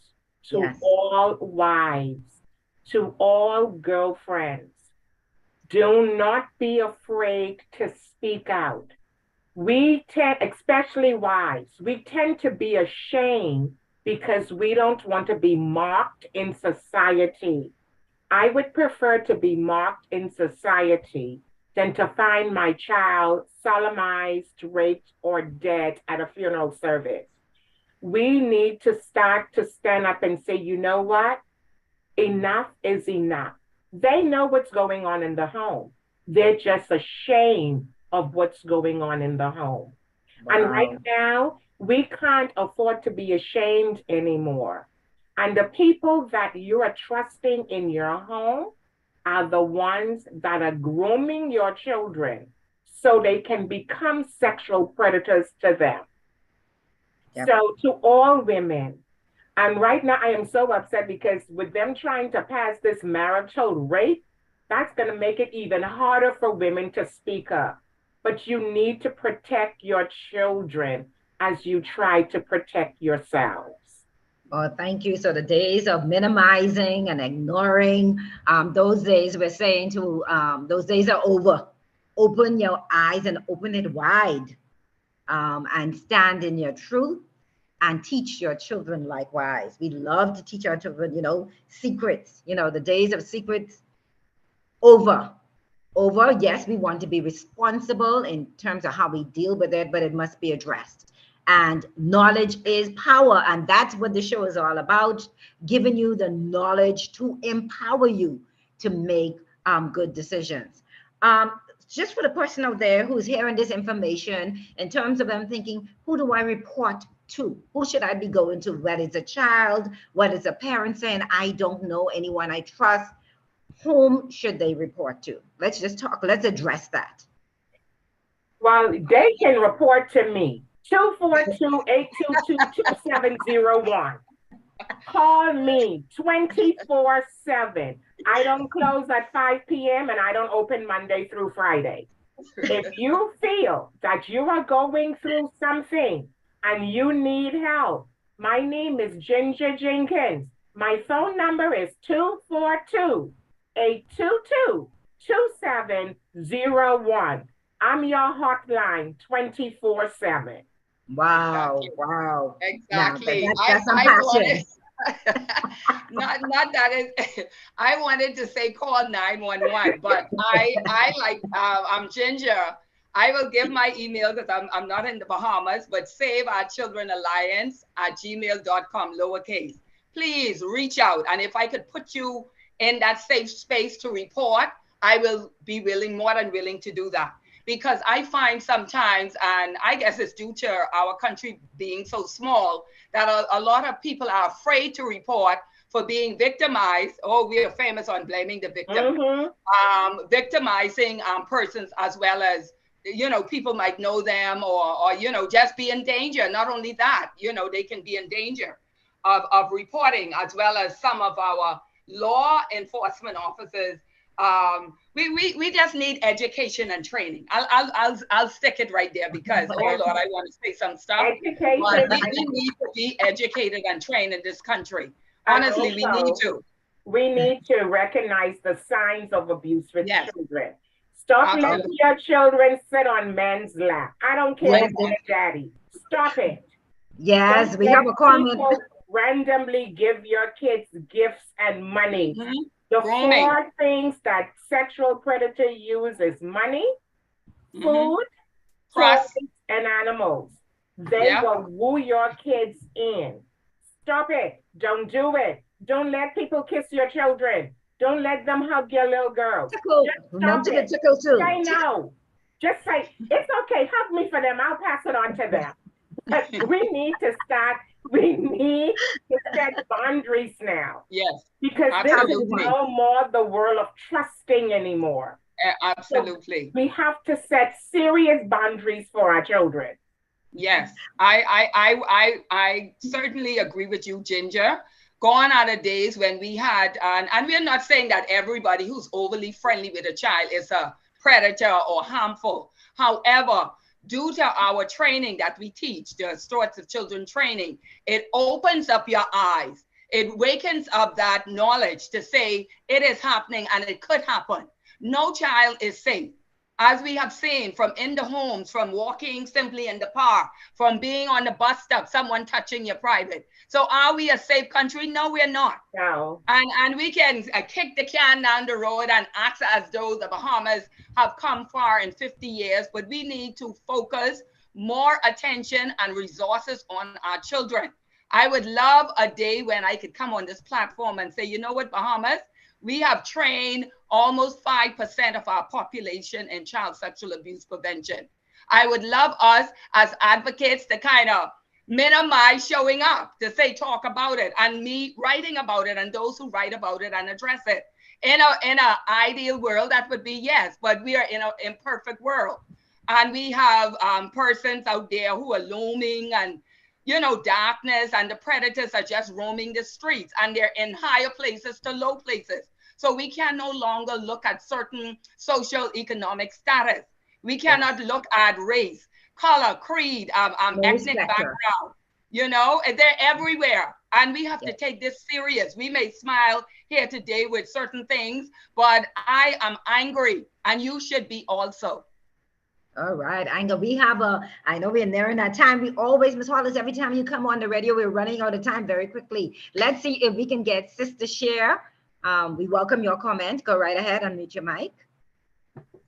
to Yes. all wives, to all girlfriends. Do not be afraid to speak out. We tend, especially wives, we tend to be ashamed because we don't want to be mocked in society. I would prefer to be mocked in society than to find my child solemnized, raped, or dead at a funeral service. We need to start to stand up and say, you know what? Enough is enough. They know what's going on in the home. They're just ashamed of what's going on in the home. And right Wow. now, We can't afford to be ashamed anymore. And the people that you are trusting in your home are the ones that are grooming your children so they can become sexual predators to them. Yep. So, to all women, and right now I am so upset because with them trying to pass this marital rape, that's going to make it even harder for women to speak up. But you need to protect your children as you try to protect yourselves. Oh, thank you. So the days of minimizing and ignoring, those days we're saying to, those days are over. Open your eyes and open it wide, and stand in your truth and teach your children likewise. We love to teach our children, secrets, the days of secrets over. Yes, we want to be responsible in terms of how we deal with it, but it must be addressed. And knowledge is power. And that's what the show is all about, giving you the knowledge to empower you to make good decisions. Just for the person out there who's hearing this information, in terms of them thinking, who do I report to? Who should I be going to? Whether it's a child, whether it's a parent saying, I don't know anyone I trust, whom should they report to? Let's just talk. Let's address that. Well, they can report to me, 242-822-2701. Call me 24/7. I don't close at 5 p.m. and I don't open Monday through Friday. If you feel that you are going through something and you need help, my name is Ginger Jenkins. My phone number is 242-822-2701. I'm your hotline 24/7. Wow, wow. Exactly. That's some passion. Not that is. I wanted to say call 911, but I'm Ginger. I will give my email because I'm not in the Bahamas, but save our children alliance at gmail.com, lowercase. Please reach out. And if I could put you in that safe space to report, I will be more than willing to do that. Because I find sometimes, and I guess it's due to our country being so small, that a lot of people are afraid to report for being victimized. Oh, we are famous on blaming the victim. Victimizing persons, as well as, people might know them or just be in danger. Not only that, they can be in danger of reporting, as well as some of our law enforcement officers. We just need education and training. I'll stick it right there because, oh Lord, I want to say some stuff. Education. But we need to be educated and trained in this country. Honestly, we need to. We need to recognize the signs of abuse with children. Stop letting your children sit on men's lap. I don't care if they're daddy. Stop it. Yes, Don't we have a comment. Randomly give your kids gifts and money. The Grooming. 4 things that sexual predator use is money, food, toys, and animals. They will woo your kids in. Stop it. Don't do it. Don't let people kiss your children. Don't let them hug your little girl. Remember the tickle too. Say no. Just say, it's okay, hug me for them. I'll pass it on to them. But we need to set boundaries now. Yes. Because this is no more the world of trusting anymore. Absolutely. So we have to set serious boundaries for our children. Yes, I certainly agree with you, Ginger. Gone are the days when we had, and we're not saying that everybody who's overly friendly with a child is a predator or harmful. However, due to our training that we teach, the Stewards of Children training, it opens up your eyes. It wakens up that knowledge to say it is happening and it could happen. No child is safe. As we have seen, from in the homes, from walking simply in the park, from being on the bus stop, someone touching your private. So are we a safe country? No, we're not. No. And we can kick the can down the road and act as though the Bahamas have come far in 50 years, but we need to focus more attention and resources on our children. I would love a day when I could come on this platform and say, you know what, Bahamas, we have trained almost 5% of our population in child sexual abuse prevention. I would love us as advocates to kind of minimize showing up to say, talk about it, and me writing about it, and those who write about it and address it. In a ideal world, that would be yes, but we are in an imperfect world. And we have persons out there who are looming, and darkness, and the predators are just roaming the streets, and they're in higher places to low places. So we can no longer look at certain social economic status. We cannot look at race, color, creed, ethnic background. They're everywhere. And we have to take this serious. We may smile here today with certain things, but I am angry, and you should be also. All right, Anger. I know we're nearing that time. We always, Ms. Hollis, every time you come on the radio, we're running out of time very quickly. Let's see if we can get Sister Share. We welcome your comment. Go right ahead, unmute your mic.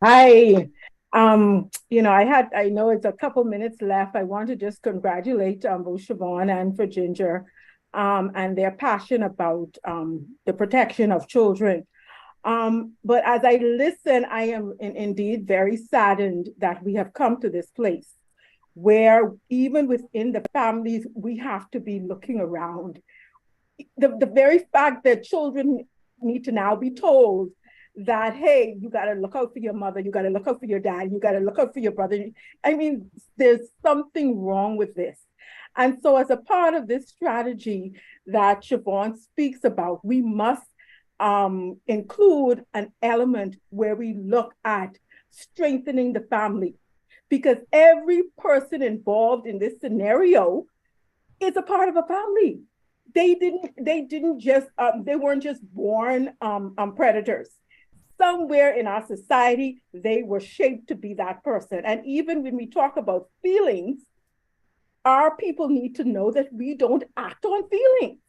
Hi. I know it's a couple minutes left. I want to just congratulate both Siobhan and for Ginger and their passion about the protection of children. But as I listen, I am indeed very saddened that we have come to this place where even within the families, we have to be looking around. The very fact that children need to now be told that, hey, you got to look out for your mother, you got to look out for your dad, you got to look out for your brother. I mean, there's something wrong with this. And so as a part of this strategy that Siobhan speaks about, we must include an element where we look at strengthening the family, because every person involved in this scenario is a part of a family. They weren't just born predators. Somewhere in our society, they were shaped to be that person. And even when we talk about feelings, our people need to know that we don't act on feelings.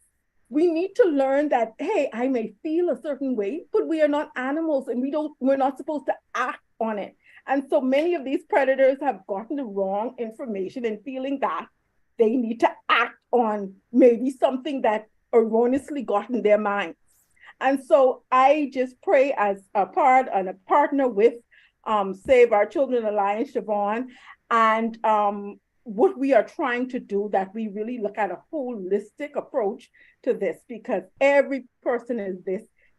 We need to learn that, hey, I may feel a certain way, but we are not animals, and we're not supposed to act on it. And so many of these predators have gotten the wrong information and feeling that they need to act on maybe something that erroneously got in their minds. And so I just pray as a partner with Save Our Children Alliance, Siobhan, and what we are trying to do, that we really look at a holistic approach to this, because every person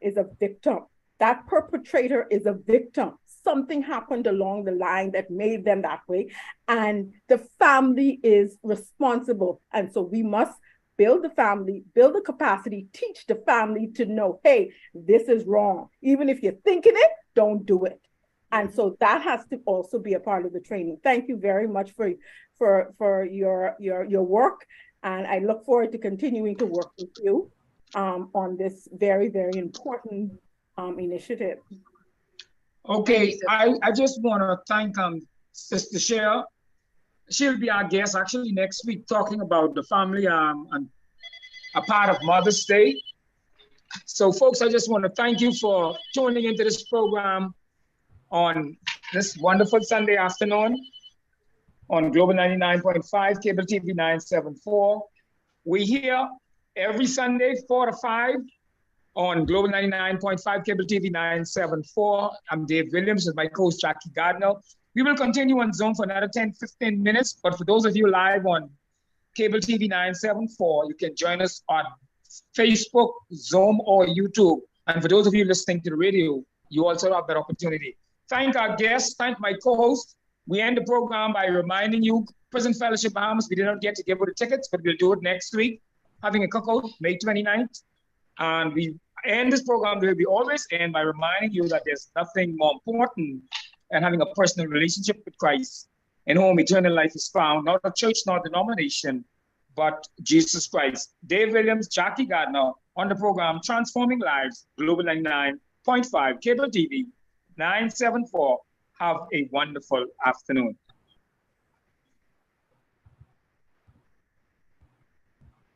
is a victim. That perpetrator is a victim. Something happened along the line that made them that way, and the family is responsible. And so we must build the family, build the capacity, teach the family to know, hey, this is wrong. Even if you're thinking it, don't do it. And so that has to also be a part of the training. Thank you very much for your work. And I look forward to continuing to work with you on this very, very important initiative. Okay, I just want to thank Sister Cher. She'll be our guest actually next week, talking about the family and a part of Mother's Day. So folks, I just want to thank you for tuning into this program on this wonderful Sunday afternoon on Global 99.5, Cable TV 974. We here every Sunday, 4 to 5 on Global 99.5, Cable TV 974. I'm Dave Williams with my co-host Jackie Gardner. We will continue on Zoom for another 10, 15 minutes, but for those of you live on Cable TV 974, you can join us on Facebook, Zoom, or YouTube. And for those of you listening to the radio, you also have that opportunity. Thank our guests, thank my co-host. We end the program by reminding you, Prison Fellowship Bahamas, we did not get to give away the tickets, but we'll do it next week, having a cookout May 29th. And we end this program, we always end by reminding you that there's nothing more important than having a personal relationship with Christ, in whom eternal life is found, not a church, not a denomination, but Jesus Christ. Dave Williams, Jackie Gardner, on the program Transforming Lives, Global 99.5, Cable TV 974. Have a wonderful afternoon.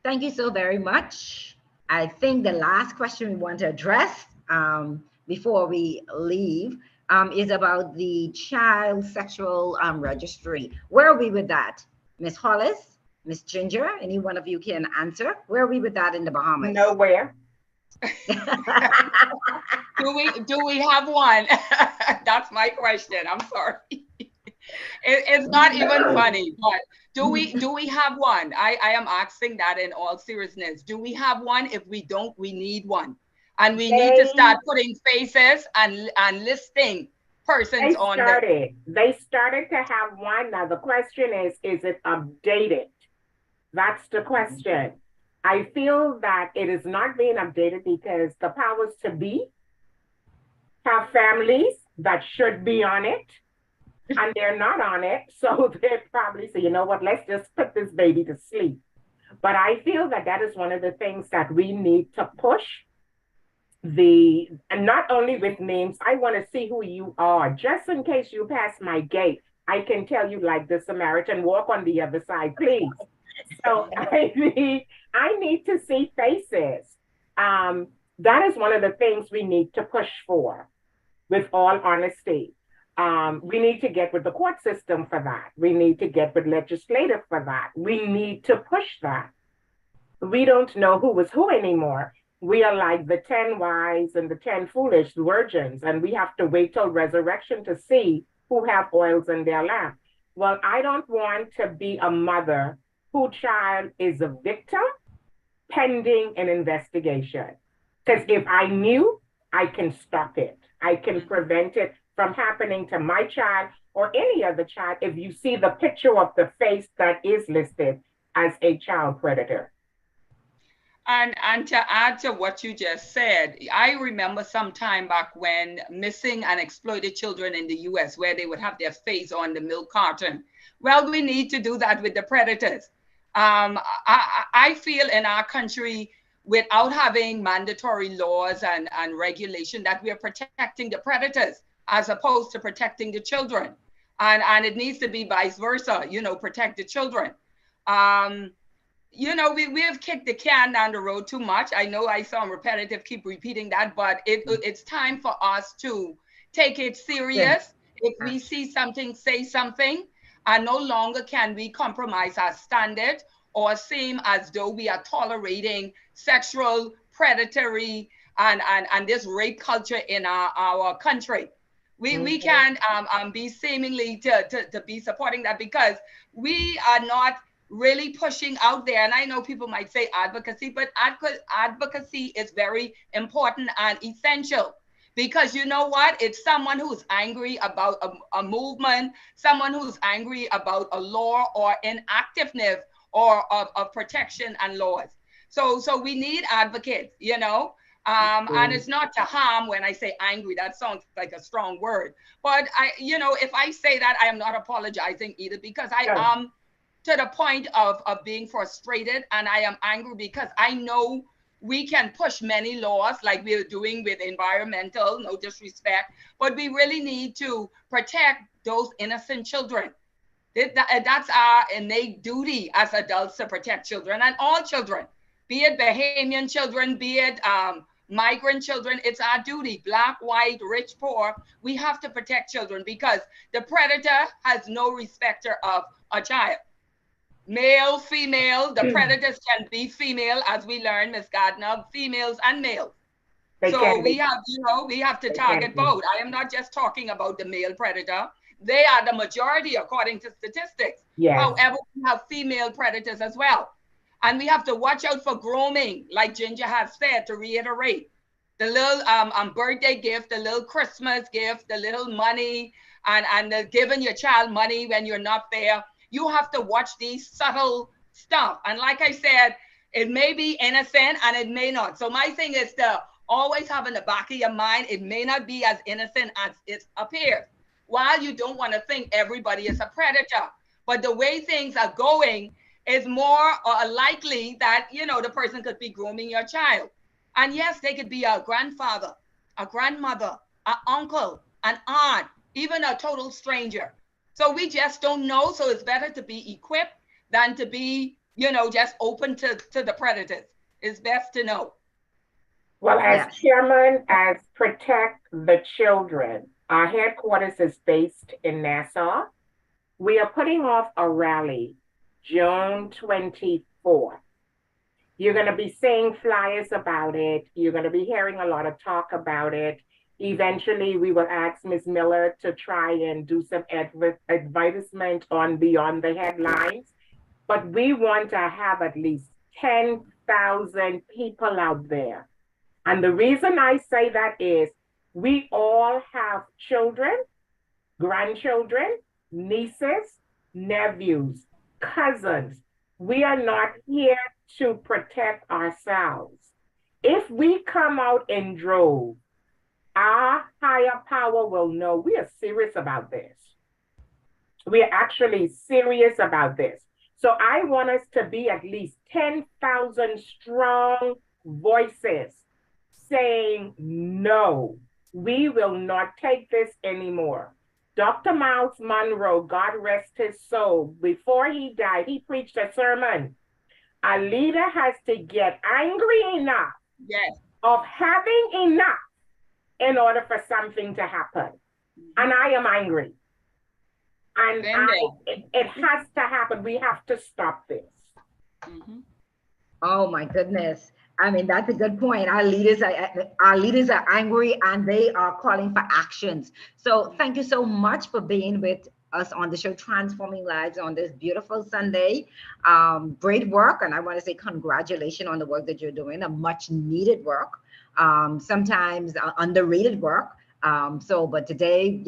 Thank you so very much. I think the last question we want to address before we leave is about the child sexual registry. Where are we with that? Ms. Hollis, Ms. Ginger, any one of you can answer. Where are we with that in the Bahamas? Nowhere. Do we have one? That's my question. I'm sorry. It's not even funny, but do we have one? I am asking that in all seriousness. Do we have one? If we don't, we need one. And we need to start putting faces and listing persons on there. They started to have one. Now the question is it updated? That's the question. I feel that it is not being updated because the powers to be have families that should be on it and they're not on it. So they probably say, you know what, let's just put this baby to sleep. But I feel that that is one of the things that we need to push and not only with names, I want to see who you are. Just in case you pass my gate, I can tell you like the Samaritan, walk on the other side, please. So I need to see faces. That is one of the things we need to push for, with all honesty. We need to get with the court system for that. We need to get with legislative for that. We need to push that. We don't know who was who anymore. We are like the 10 wise and the 10 foolish virgins, and we have to wait till resurrection to see who have oils in their lamp. Well, I don't want to be a mother whose child is a victim pending an investigation. Because if I knew, I can stop it. I can prevent it from happening to my child or any other child if you see the picture of the face that is listed as a child predator. And to add to what you just said, I remember some time back when missing and exploited children in the US, where they would have their face on the milk carton. Well, we need to do that with the predators. I feel in our country, without having mandatory laws and regulation, that we are protecting the predators as opposed to protecting the children. And it needs to be vice versa, protect the children. We have kicked the can down the road too much. I know I sound repetitive, keep repeating that, but it's time for us to take it serious. If we see something, say something, and no longer can we compromise our standard or seem as though we are tolerating sexual, predatory, and this rape culture in our country. We can't be seemingly to be supporting that, because we are not really pushing out there. And I know people might say advocacy, but advocacy is very important and essential, because you know what? It's someone who's angry about a movement, someone who's angry about a law or inactiveness or of protection and laws. So we need advocates, and it's not to harm. When I say angry, that sounds like a strong word, but if I say that, I am not apologizing either, because I am to the point of being frustrated, and I am angry because I know we can push many laws like we're doing with environmental, no disrespect, but we really need to protect those innocent children. That's our innate duty as adults, to protect children, and all children, be it Bahamian children, be it migrant children. It's our duty, Black, white, rich, poor. We have to protect children, because the predator has no respecter of a child. Male, female, the predators can be female, as we learned, Ms. Gardner, females and males. So we have to target both. I am not just talking about the male predator. They are the majority according to statistics. Yes. However, we have female predators as well. And we have to watch out for grooming, like Ginger has said, to reiterate. The little birthday gift, the little Christmas gift, the little money, and the giving your child money when you're not there. You have to watch these subtle stuff. And like I said, it may be innocent and it may not. So my thing is to always have in the back of your mind, it may not be as innocent as it appears. While you don't want to think everybody is a predator, but the way things are going is more likely that, the person could be grooming your child. And yes, they could be a grandfather, a grandmother, an uncle, an aunt, even a total stranger. So we just don't know. So it's better to be equipped than to be, just open to the predators. It's best to know. Well, as chairman, as Protect the Children, our headquarters is based in Nassau. We are putting off a rally June 24th. You're going to be seeing flyers about it. You're going to be hearing a lot of talk about it. Eventually, we will ask Ms. Miller to try and do some advertisement on Beyond the Headlines. But we want to have at least 10,000 people out there. And the reason I say that is we all have children, grandchildren, nieces, nephews, cousins. We are not here to protect ourselves. If we come out in droves, our higher power will know we are serious about this. We are actually serious about this. So I want us to be at least 10,000 strong voices saying, no, we will not take this anymore. Dr. Miles Monroe, God rest his soul, before he died, he preached a sermon. A leader has to get angry enough of having enough in order for something to happen. And I am angry. And it has to happen. We have to stop this. Oh my goodness. I mean, that's a good point. Our leaders are angry and they are calling for actions. So thank you so much for being with us on the show, Transforming Lives, on this beautiful Sunday. Great work. And I want to say congratulations on the work that you're doing, a much needed work, sometimes underrated work. But today,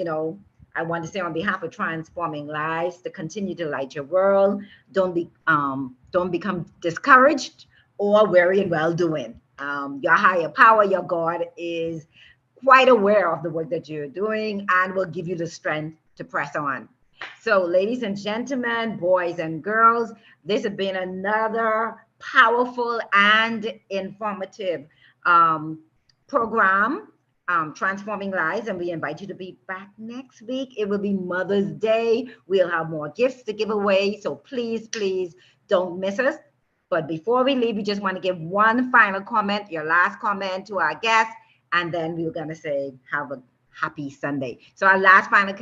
I want to say on behalf of Transforming Lives to continue to light your world. Don't become discouraged or weary in well-doing. Your higher power, your God, is quite aware of the work that you're doing and will give you the strength to press on. So, ladies and gentlemen, boys and girls, this has been another powerful and informative program, Transforming Lives, and we invite you to be back next week. It will be Mother's Day. We'll have more gifts to give away, so please don't miss us. But before we leave, we just want to give one final comment, your last comment to our guests, and then we're going to say have a happy Sunday. So our last final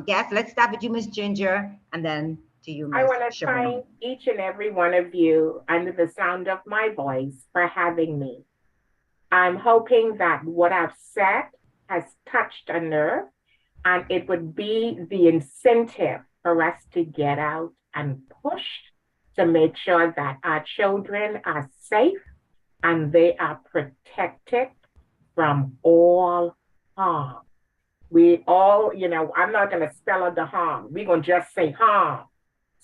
guest, let's start with you, Miss Ginger, and then to you, Miss I want to thank each and every one of you under the sound of my voice for having me. I'm hoping that what I've said has touched a nerve, and it would be the incentive for us to get out and push to make sure that our children are safe and they are protected from all harm. We all, I'm not going to spell out the harm. We're going to just say harm.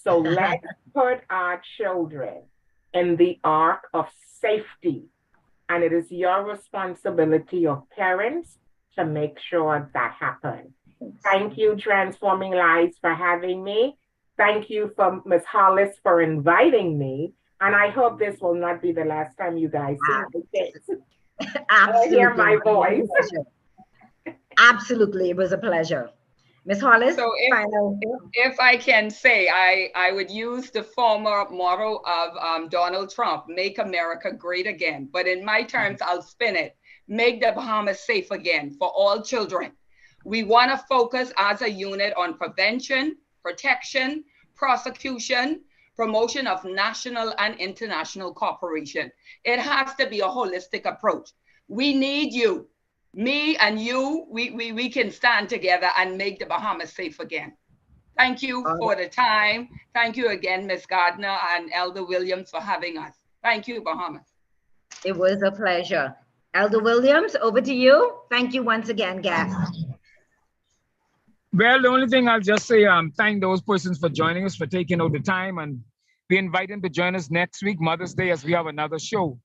So let's put our children in the ark of safety. And it is your responsibility of parents to make sure that happens. Thank you, Transforming Lives, for having me. Thank you for Ms. Hollis for inviting me. And I hope this will not be the last time you guys see my face. Absolutely. Hear my voice. Absolutely. It was a pleasure. Ms. Hollis, so if I can say, I would use the former motto of Donald Trump, make America great again. But in my terms, I'll spin it, make the Bahamas safe again for all children. We want to focus as a unit on prevention, protection, prosecution, promotion of national and international cooperation. It has to be a holistic approach. We need you. Me and you, we can stand together and make the Bahamas safe again. Thank you for the time. Thank you again, Ms. Gardner and Elder Williams, for having us. Thank you, Bahamas. It was a pleasure. Elder Williams, over to you. Thank you once again, guests. Well, the only thing I'll just say, thank those persons for joining us, for taking out the time, and we invite them to join us next week, Mother's Day, as we have another show.